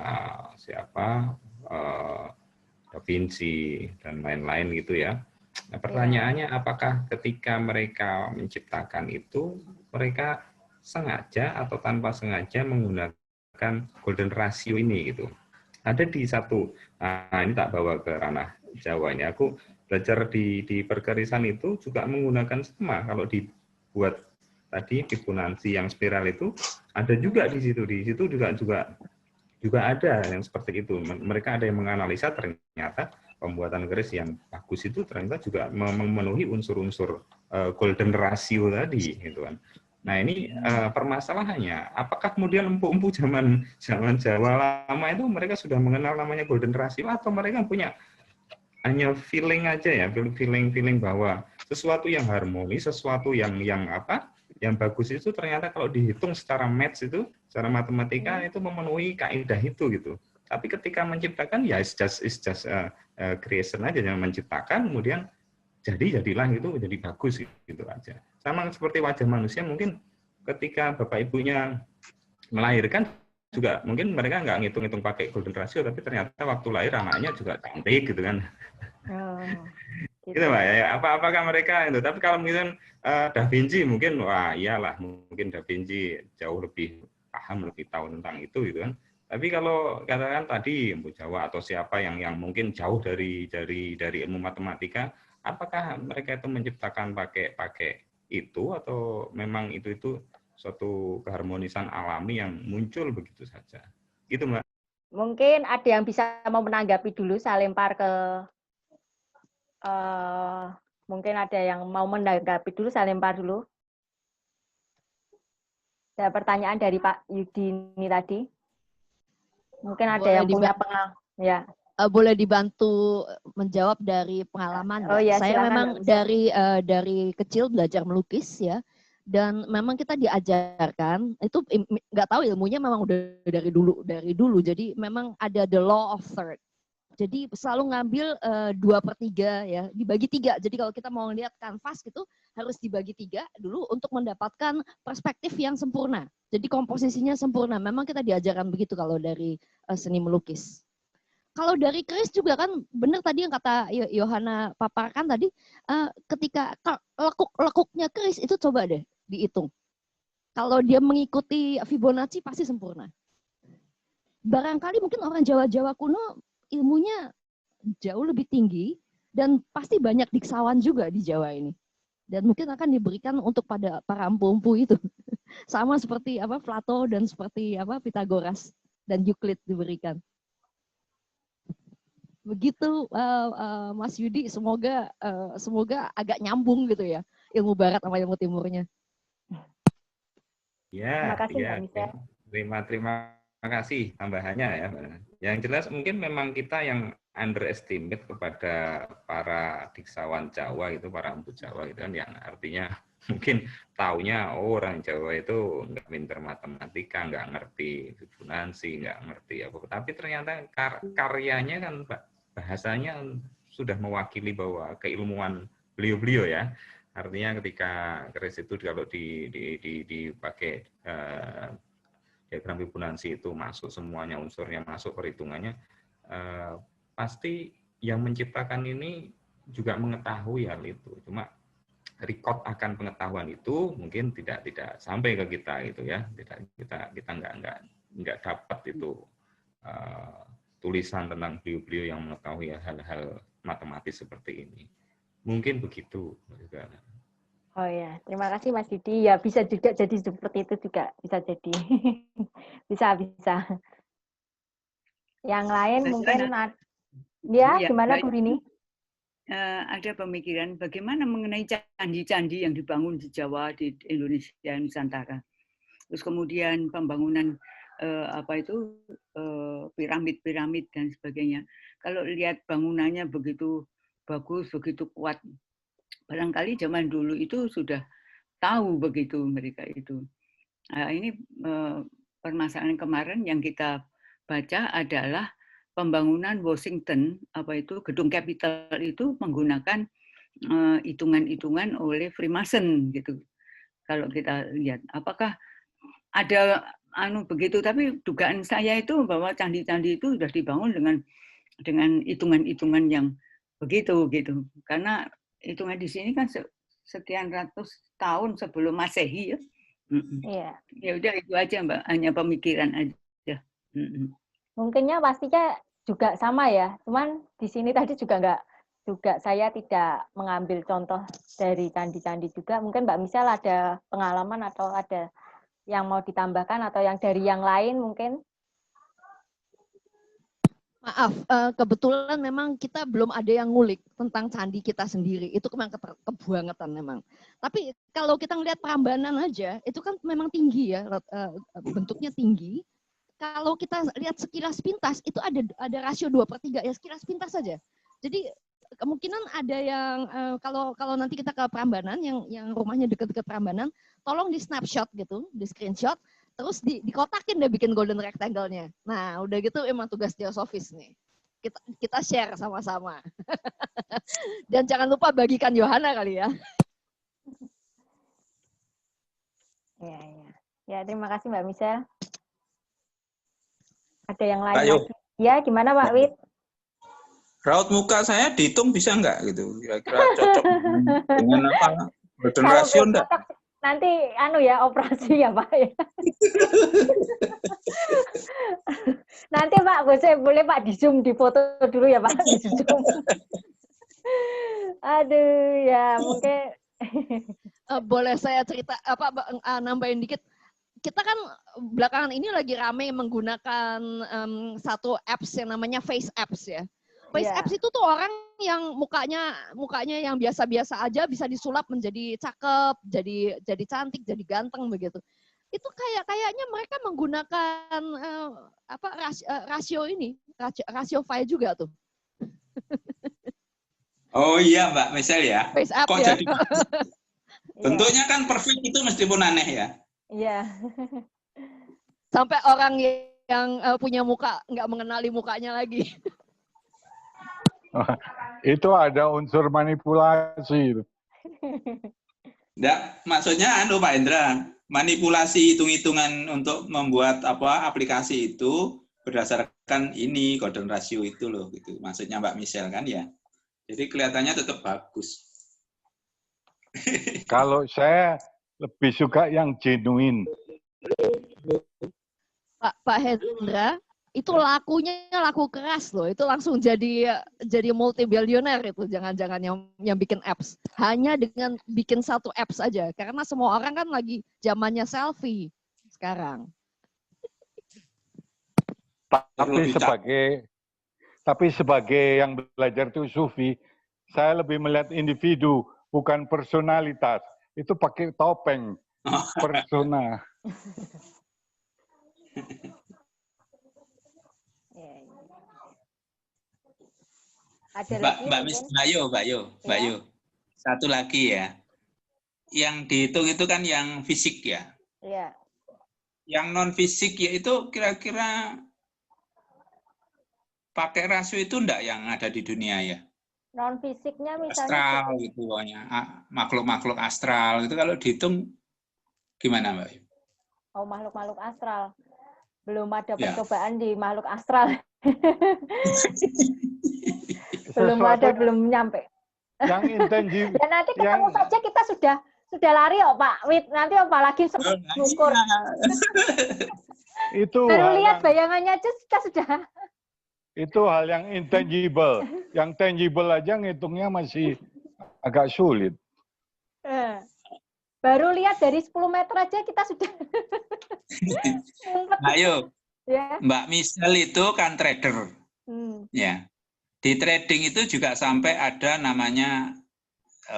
siapa, Da Vinci dan lain-lain gitu ya. Nah, pertanyaannya apakah ketika mereka menciptakan itu mereka sengaja atau tanpa sengaja menggunakan golden ratio ini gitu. Ada di satu, nah ini tak bawa ke ranah Jawa ini, aku belajar di perkerisan itu juga menggunakan sama. Kalau dibuat tadi Fibonacci yang spiral itu ada juga di situ juga ada yang seperti itu. Mereka ada yang menganalisa ternyata pembuatan keris yang bagus itu ternyata juga memenuhi unsur-unsur golden ratio tadi gitu kan. Nah ini permasalahannya, apakah kemudian empu-empu zaman Jawa lama itu mereka sudah mengenal namanya golden ratio atau mereka punya hanya feeling aja ya, feeling bahwa sesuatu yang harmonis, sesuatu yang bagus itu ternyata kalau dihitung secara maths itu, secara matematika itu memenuhi kaidah itu gitu. Tapi ketika menciptakan ya it's just creation aja, yang menciptakan kemudian jadilah itu jadi bagus gitu aja. Sama seperti wajah manusia, mungkin ketika bapak ibunya melahirkan juga mungkin mereka nggak ngitung-ngitung pakai golden ratio, tapi ternyata waktu lahir anaknya juga cantik gitu kan. Gitu Mbak ya. Apakah mereka itu? Tapi kalau mungkin Da Vinci mungkin wah iyalah, mungkin Da Vinci jauh lebih paham, lebih tahu tentang itu gitu kan. Tapi kalau katakan tadi Empu Jawa atau siapa yang mungkin jauh dari ilmu matematika, apakah mereka itu menciptakan pakai itu atau memang itu suatu keharmonisan alami yang muncul begitu saja? Gitu Mbak. Mungkin ada yang bisa mau menanggapi dulu, saya lempar ke mungkin ada yang mau menanggapi dulu, saya lempar dulu. Ada pertanyaan dari Pak Yudi ini tadi. Mungkin ada yang punya pengalaman. Ya. Boleh dibantu menjawab dari pengalaman. Oh, ya, saya silakan, memang dari kecil belajar melukis ya. Dan memang kita diajarkan, itu nggak tahu ilmunya memang udah dari dulu. Jadi memang ada the law of third. Jadi selalu ngambil 2/3 ya, dibagi 3. Jadi kalau kita mau lihat kanvas gitu, harus dibagi 3 dulu untuk mendapatkan perspektif yang sempurna. Jadi komposisinya sempurna. Memang kita diajarkan begitu kalau dari seni melukis. Kalau dari keris juga kan benar tadi yang kata Yohana paparkan tadi, ketika lekuknya keris itu coba deh dihitung. Kalau dia mengikuti Fibonacci pasti sempurna. Barangkali mungkin orang Jawa-Jawa kuno ilmunya jauh lebih tinggi dan pasti banyak diksawan juga di Jawa ini. Dan mungkin akan diberikan untuk pada para empu-empu itu. Sama seperti Plato dan seperti Pythagoras dan Euclid diberikan. Begitu Mas Yudi, semoga agak nyambung gitu ya ilmu barat sama ilmu timurnya. Ya, Terima kasih, ya. Mbak Michelle. Terima kasih tambahannya ya. Yang jelas mungkin memang kita yang underestimate kepada para diksawan Jawa itu, para empu Jawa itu kan, yang artinya mungkin taunya orang Jawa itu nggak pinter matematika, nggak ngerti Fibonacci, nggak ngerti apa. Tapi ternyata karyanya kan bahasanya sudah mewakili bahwa keilmuan beliau-beliau ya. Artinya ketika keris itu kalau dipakai diagram Fibonacci itu masuk semuanya, unsurnya masuk, perhitungannya, pasti yang menciptakan ini juga mengetahui hal itu. Cuma record akan pengetahuan itu mungkin tidak sampai ke kita gitu ya. Kita nggak dapat itu tulisan tentang beliau-beliau yang mengetahui hal-hal matematis seperti ini. Mungkin begitu juga. Oh ya, terima kasih Mas Didi. Ya bisa juga jadi seperti itu juga, bisa jadi. bisa. Yang lain mungkin ya, gimana Bu Rini? Ada pemikiran bagaimana mengenai candi-candi yang dibangun di Jawa, di Indonesia, Nusantara. Terus kemudian pembangunan piramid-piramid dan sebagainya. Kalau lihat bangunannya begitu bagus, begitu kuat, barangkali zaman dulu itu sudah tahu begitu mereka itu. Nah, ini permasalahan kemarin yang kita baca adalah pembangunan Washington, gedung Capitol itu menggunakan hitungan-hitungan oleh Freemason gitu. Kalau kita lihat, apakah ada begitu? Tapi dugaan saya itu bahwa candi-candi itu sudah dibangun dengan hitungan-hitungan yang begitu gitu. Karena hitungan di sini kan sekian ratus tahun sebelum Masehi ya. Iya. Ya udah itu aja Mbak, hanya pemikiran aja. Mungkinnya pastinya juga sama ya, cuman di sini tadi juga saya tidak mengambil contoh dari candi-candi juga. Mungkin Mbak Michelle ada pengalaman atau ada yang mau ditambahkan atau yang dari yang lain mungkin? Maaf, kebetulan memang kita belum ada yang ngulik tentang candi kita sendiri. Itu memang kebangetan memang. Tapi kalau kita ngelihat Prambanan aja, itu kan memang tinggi ya, bentuknya tinggi. Kalau kita lihat sekilas pintas, itu ada rasio 2/3 ya, sekilas pintas saja. Jadi kemungkinan ada yang kalau nanti kita ke Prambanan, yang rumahnya dekat-dekat Prambanan, tolong di snapshot gitu, di screenshot, terus dikotakin deh bikin golden rectangle-nya. Nah, udah gitu emang tugas Theosophists nih. Kita share sama-sama. Dan jangan lupa bagikan Yohana kali ya. Ya, terima kasih Mbak Michelle. Ada yang lain Ayo. lagi? Ya, gimana Pak Wid? Raut muka saya dihitung bisa nggak gitu? Kira-kira cocok dengan apa? Golden ratio enggak? Nanti operasi ya Pak ya. Nanti Pak, boleh Pak di zoom, di foto dulu ya Pak, di zoom. Aduh ya mungkin. Boleh saya cerita nambahin dikit. Kita kan belakangan ini lagi rame menggunakan satu apps yang namanya Face Apps ya. Face Apps itu tuh orang yang mukanya yang biasa-biasa aja bisa disulap menjadi cakep, jadi cantik, jadi ganteng begitu. Itu kayaknya mereka menggunakan rasio file juga tuh. Oh iya Mbak Michelle ya. Face App Kok ya. jadi bentuknya kan perfect itu meskipun aneh ya. Iya. Sampai orang yang punya muka nggak mengenali mukanya lagi. Itu ada unsur manipulasi. Enggak, maksudnya Pak Hendra, manipulasi hitung-hitungan untuk membuat aplikasi itu berdasarkan ini golden ratio itu loh gitu. Maksudnya Mbak Michelle kan ya. Jadi kelihatannya tetap bagus. Kalau saya lebih suka yang genuine. Pak Hendra, itu lakunya laku keras loh. Itu langsung jadi multi bilioner itu. Jangan-jangan yang bikin apps. Hanya dengan bikin satu apps aja. Karena semua orang kan lagi zamannya selfie sekarang. Tapi sebagai yang belajar itu sufi, saya lebih melihat individu, bukan personalitas. Itu pakai topeng, persona. Mbak Yo. Satu lagi ya. Yang dihitung itu kan yang fisik ya. Iya. Yang non fisik ya itu kira-kira pakai rasio itu enggak yang ada di dunia ya? Non fisiknya misalnya astral gitu pokoknya. Makhluk-makhluk astral itu kalau dihitung gimana, Mbak? Oh, makhluk-makhluk astral. Belum ada percobaan di makhluk astral. belum nyampe. Yang intensif. Ya nanti ketemu saja kita sudah lari Pak Wit. Nanti apalagi mengukur. Itu baru lihat bayangannya aja kita sudah. Itu hal yang intangible. Yang tangible aja ngitungnya masih agak sulit. Baru lihat dari 10 meter aja kita sudah. Ayo, ya. Mbak Michelle itu kan trader. Ya. Di trading itu juga sampai ada namanya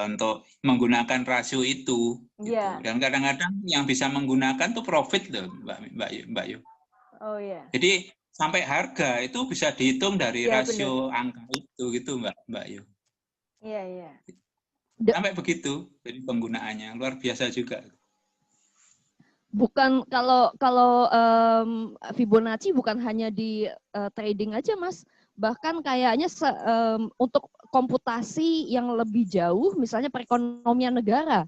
untuk menggunakan rasio itu. Yeah. Gitu. Dan kadang-kadang yang bisa menggunakan tuh profit loh, Mbak Yu. Oh iya. Jadi sampai harga itu bisa dihitung dari rasio angka itu gitu Mbak Yu. Iya, iya. Sampai begitu jadi penggunaannya luar biasa juga. Bukan kalau Fibonacci bukan hanya di trading aja Mas, bahkan kayaknya untuk komputasi yang lebih jauh, misalnya perekonomian negara,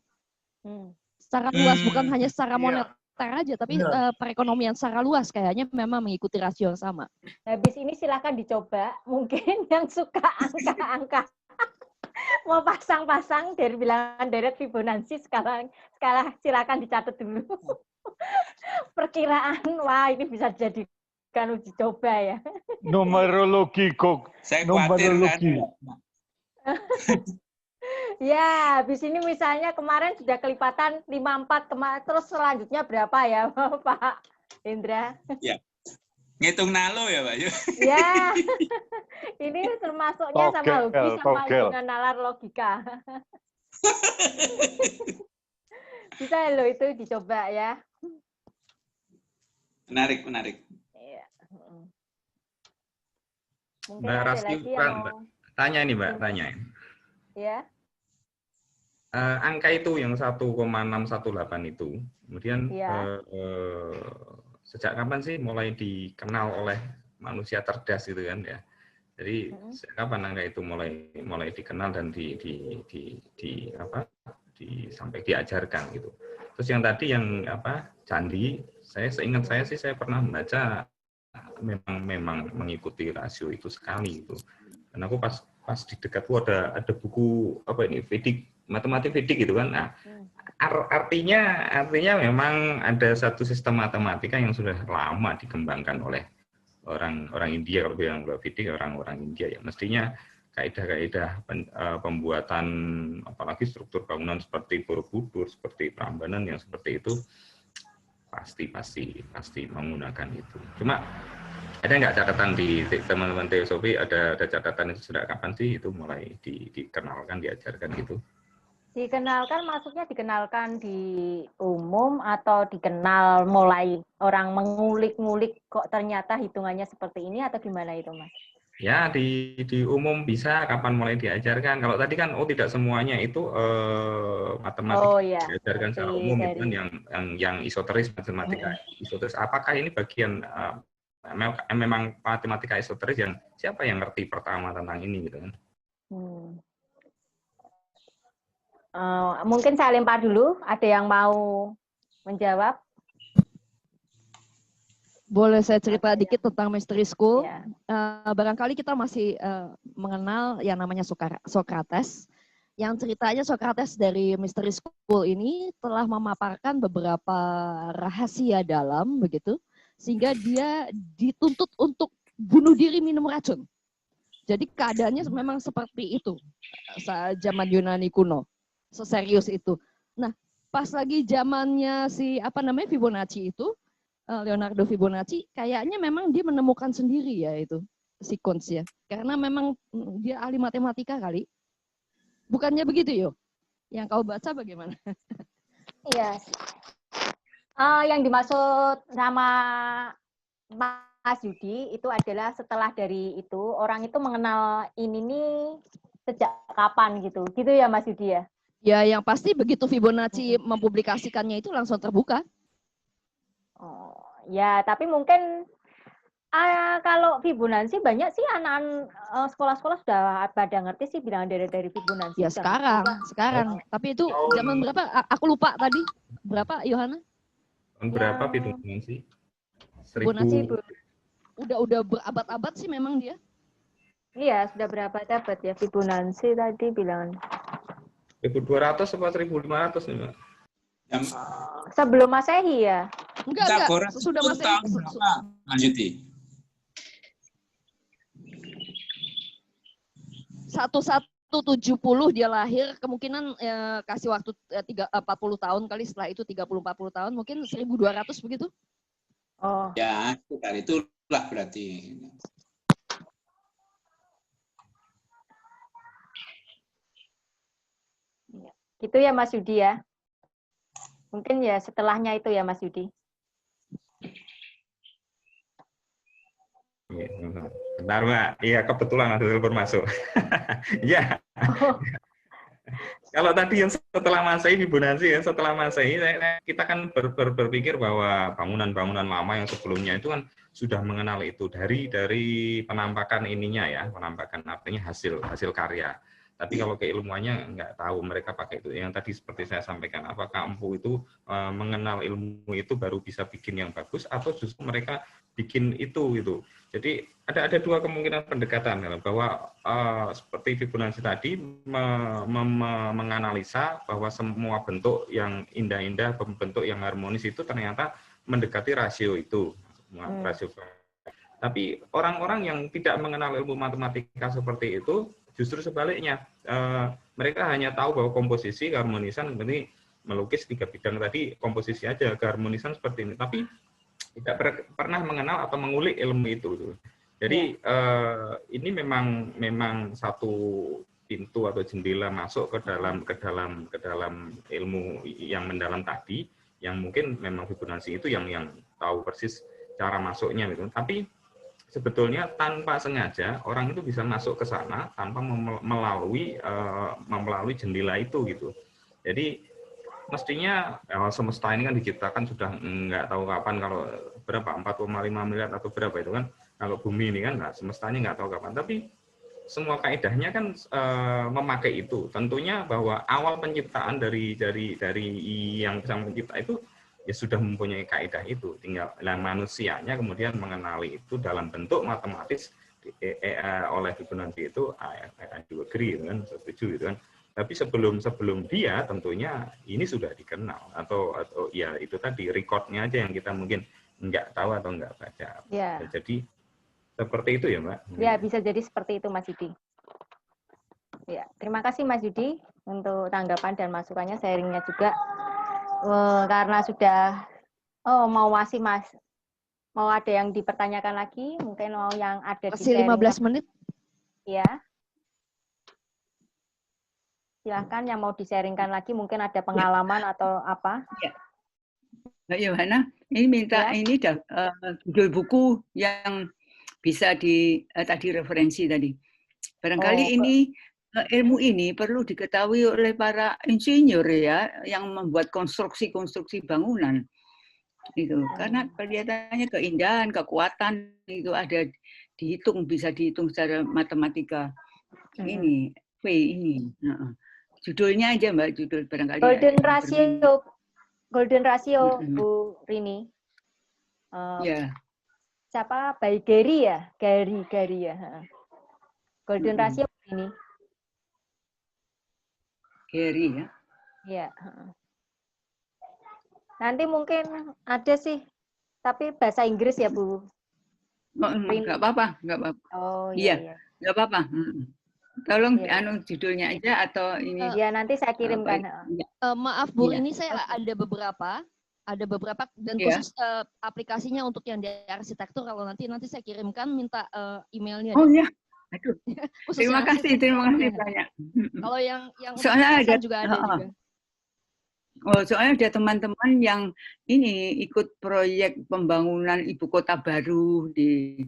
secara luas bukan hanya secara moneter aja, tapi perekonomian secara luas kayaknya memang mengikuti rasio yang sama. Habis ini silakan dicoba, mungkin yang suka angka-angka mau pasang-pasang dari bilangan deret Fibonacci sekarang silakan dicatat dulu. Perkiraan, wah ini bisa dijadikan uji coba ya. Numerologi kok. Saya khawatir kan. Ya, habis ini misalnya kemarin sudah kelipatan 54, terus selanjutnya berapa ya Pak Indra? Ya. Ngitung nalo ya Pak? Ya, ini termasuknya sama hobi sama dengan nalar logika. Bisa loh itu dicoba ya. Menarik. Iya. Mbak Rasio, tanya ini Mbak, tanya. Ya. Angka itu yang 1,618 itu, kemudian sejak kapan sih mulai dikenal oleh manusia cerdas itu kan ya? Jadi sejak kapan angka itu mulai dikenal dan sampai diajarkan gitu. Terus yang tadi yang candi, seingat saya sih saya pernah membaca memang mengikuti rasio itu sekali gitu. Dan aku pas di dekatku ada buku matematik Vedic gitu kan. Nah, artinya memang ada satu sistem matematika yang sudah lama dikembangkan oleh orang India, kalau bilang Vedic orang India ya. Mestinya kaidah-kaidah pembuatan apalagi struktur bangunan seperti Borobudur, seperti Prambanan yang seperti itu pasti menggunakan itu. Cuma ada nggak catatan di teman-teman teosofi, ada catatan itu sejak kapan sih itu mulai dikenalkan, diajarkan gitu? Dikenalkan maksudnya dikenalkan di umum atau dikenal mulai orang mengulik-ngulik kok ternyata hitungannya seperti ini atau gimana itu Mas? Ya di umum bisa kapan mulai diajarkan. Kalau tadi kan tidak semuanya itu matematika diajarkan secara umum itu kan yang esoteris, matematika esoteris. Apakah ini bagian memang matematika esoteris yang siapa yang ngerti pertama tentang ini gitu kan? Mungkin saya lempar dulu. Ada yang mau menjawab? Boleh saya cerita dikit tentang Mystery School? Ya. Barangkali kita masih mengenal yang namanya Socrates. Yang ceritanya Socrates dari Mystery School ini telah memaparkan beberapa rahasia dalam begitu, sehingga dia dituntut untuk bunuh diri minum racun. Jadi keadaannya memang seperti itu saat zaman Yunani kuno, seserius itu. Nah, pas lagi zamannya Fibonacci itu, Leonardo Fibonacci, kayaknya memang dia menemukan sendiri ya itu sequence ya, karena memang dia ahli matematika kali. Bukannya begitu yo? Yang kau baca bagaimana? Iya. Yang dimaksud sama Mas Yudi itu adalah setelah dari itu orang itu mengenal ini nih sejak kapan gitu ya Mas Yudi ya? Ya, yang pasti begitu Fibonacci mempublikasikannya itu langsung terbuka. Oh, ya, tapi mungkin kalau Fibonacci banyak sih anak-anak sekolah-sekolah sudah pada ngerti sih bilang dari Fibonacci. Ya sekarang. Tapi itu zaman berapa? Aku lupa tadi. Berapa, Yohana? Tahun berapa Fibonacci? Fibonacci udah berabad-abad sih memang dia. Iya, sudah berabad-abad ya Fibonacci tadi bilang. 1200 atau 1500 nih, Mbak? Sebelum Masehi ya? Enggak. Sudah Masehi. Lanjuti. 1170 dia lahir, kemungkinan kasih waktu 40 tahun kali, setelah itu 30-40 tahun, mungkin 1200 begitu. Oh. Ya, sekitar itulah berarti. Gitu ya Mas Yudi ya. Mungkin ya setelahnya itu ya Mas Yudi. Bentar Mbak, iya kebetulan ada telepon masuk. Ya. Kalau tadi yang setelah Masehi, Fibonacci ya, setelah Masehi kita kan berpikir bahwa bangunan-bangunan lama yang sebelumnya itu kan sudah mengenal itu dari penampakan ininya ya, penampakan artinya hasil karya. Tapi kalau keilmuannya nggak tahu, mereka pakai itu. Yang tadi seperti saya sampaikan, apakah Empu itu mengenal ilmu itu baru bisa bikin yang bagus, atau justru mereka bikin itu gitu. Jadi ada dua kemungkinan pendekatan bahwa seperti Fibonacci tadi menganalisa bahwa semua bentuk yang indah-indah, bentuk yang harmonis itu ternyata mendekati rasio itu, rasio. Tapi orang-orang yang tidak mengenal ilmu matematika seperti itu justru sebaliknya, mereka hanya tahu bahwa komposisi, keharmonisan, seperti melukis 3 bidang tadi, komposisi aja, keharmonisan seperti ini. Tapi tidak pernah mengenal atau mengulik ilmu itu. Jadi ini memang satu pintu atau jendela masuk ke dalam ilmu yang mendalam tadi, yang mungkin memang Fibonacci itu yang tahu persis cara masuknya gitu. Tapi sebetulnya tanpa sengaja orang itu bisa masuk ke sana tanpa melalui jendela itu gitu. Jadi mestinya semesta ini kan diciptakan sudah nggak tahu kapan, kalau berapa 4,5 miliar atau berapa itu kan, kalau bumi ini kan semestanya nggak tahu kapan. Tapi semua kaidahnya kan memakai itu. Tentunya bahwa awal penciptaan dari yang bisa mencipta itu ya sudah mempunyai kaidah itu, tinggal manusianya kemudian mengenali itu dalam bentuk matematis oleh Fibonacci itu. I do agree kan, setuju gitu kan. Tapi sebelum dia tentunya ini sudah dikenal atau ya itu tadi rekodnya aja yang kita mungkin nggak tahu atau nggak baca. Ya. Jadi seperti itu ya Mbak. Ya, bisa jadi seperti itu Mas Yudi. Ya, terima kasih Mas Yudi untuk tanggapan dan masukannya, sharingnya juga. Karena sudah mau ada yang dipertanyakan lagi, mungkin mau yang ada masih 15 menit. Ya. Silahkan yang mau di-sharingkan lagi, mungkin ada pengalaman atau apa. Ya. Mbak Yohana, ini minta ini judul buku yang bisa tadi referensi tadi. Barangkali ini ilmu ini perlu diketahui oleh para insinyur ya, yang membuat konstruksi bangunan. Itu karena kelihatannya keindahan, kekuatan itu ada bisa dihitung secara matematika. Ini V ini. Judulnya aja Mbak, judul barangkali. Golden Ratio, Golden Ratio Mm-mm. Bu Rini. Ya. Siapa? By Gary ya? Gary ya. Golden Mm-mm. Ratio ini. Gary ya. Ya. Nanti mungkin ada sih, tapi bahasa Inggris ya Bu. Enggak apa-apa, enggak apa-apa. Oh Iya, iya. enggak apa-apa. Tolong Iya. judulnya aja atau ini. Ya nanti saya kirimkan. Maaf Bu, Iya. ini saya ada beberapa dan Iya. khusus aplikasinya untuk yang di arsitektur. Kalau nanti saya kirimkan, minta emailnya. Oh iya. Aduh. Khusus Terima yang kasih arsitektur. banyak. Kalau yang Soalnya ada juga ada juga. Oh, soalnya ada teman-teman yang ini ikut proyek pembangunan ibu kota baru di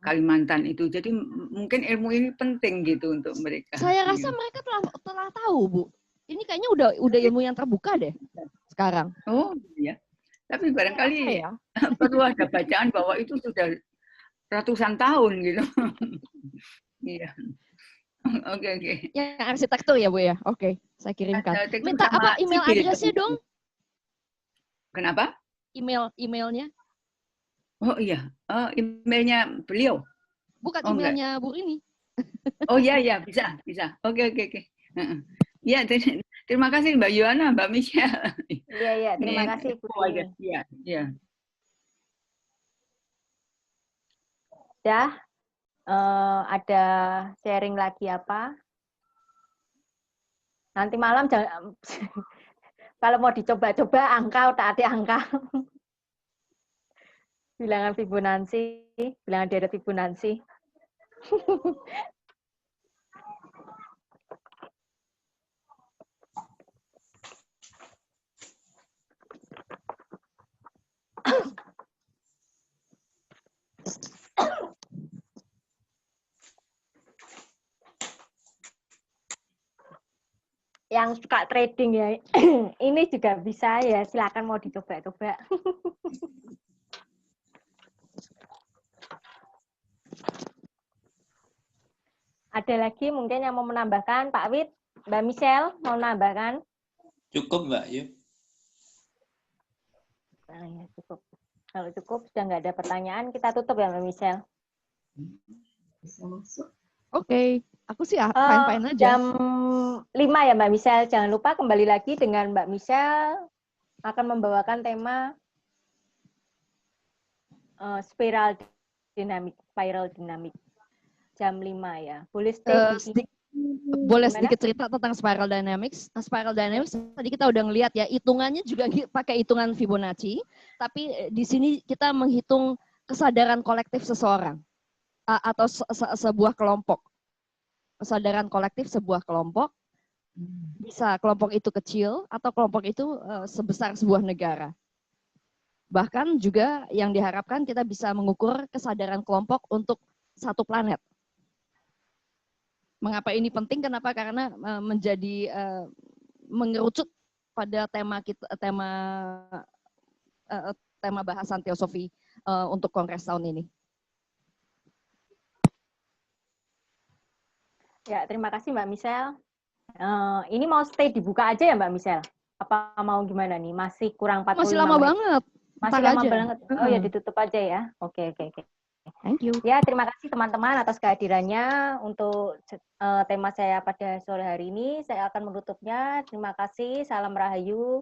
Kalimantan itu. Jadi mungkin ilmu ini penting gitu untuk mereka. Saya rasa mereka telah tahu, Bu. Ini kayaknya udah ilmu yang terbuka deh sekarang. Oh, iya. Tapi barangkali ya? perlu ada bacaan bahwa itu sudah ratusan tahun gitu. Iya. Oke. Yang arsitektur ya, Bu ya? Oke, saya kirimkan. Minta apa email address-nya dong? Kenapa? Emailnya? Oh iya, emailnya beliau. Bukan emailnya Bu ini. Oh iya, bisa. Oke. Ya, terima kasih Mbak Yohana, Mbak Michelle. Iya, terima kasih Bu. Iya. Dah, ada sharing lagi apa? Nanti malam jangan, kalau mau dicoba-coba angka, udah ada angka. Bilangan Fibonacci, bilangan deret Fibonacci. Yang suka trading ya, ini juga bisa ya, silakan mau dicoba-coba. Ada lagi mungkin yang mau menambahkan, Pak Wid, Mbak Michelle mau menambahkan? Cukup Mbak, yuk. Nah, ya, cukup. Kalau cukup sudah nggak ada pertanyaan, kita tutup ya Mbak Michelle. Oke, aku sih fine-fine aja. Jam 5 ya Mbak Michelle. Jangan lupa kembali lagi dengan Mbak Michelle akan membawakan tema spiral dynamic. Jam 5 ya. Boleh stay di sini. Boleh sedikit cerita tentang spiral dynamics. Nah, spiral dynamics tadi kita udah ngelihat ya, hitungannya juga pakai hitungan Fibonacci, tapi di sini kita menghitung kesadaran kolektif seseorang atau sebuah kelompok. Kesadaran kolektif sebuah kelompok, bisa kelompok itu kecil atau kelompok itu sebesar sebuah negara. Bahkan juga yang diharapkan kita bisa mengukur kesadaran kelompok untuk satu planet. Mengapa ini penting? Kenapa? Karena menjadi mengerucut pada tema bahasan teosofi untuk kongres tahun ini. Ya, terima kasih Mbak Michelle. Ini mau stay dibuka aja ya Mbak Michelle? Apa mau gimana nih? Masih kurang 45 Masih lama menit. banget. Masih lama banget. Oh ya, ditutup aja ya. Oke. Thank you. Ya, terima kasih teman-teman atas kehadirannya untuk tema saya pada sore hari ini. Saya akan menutupnya. Terima kasih. Salam Rahayu.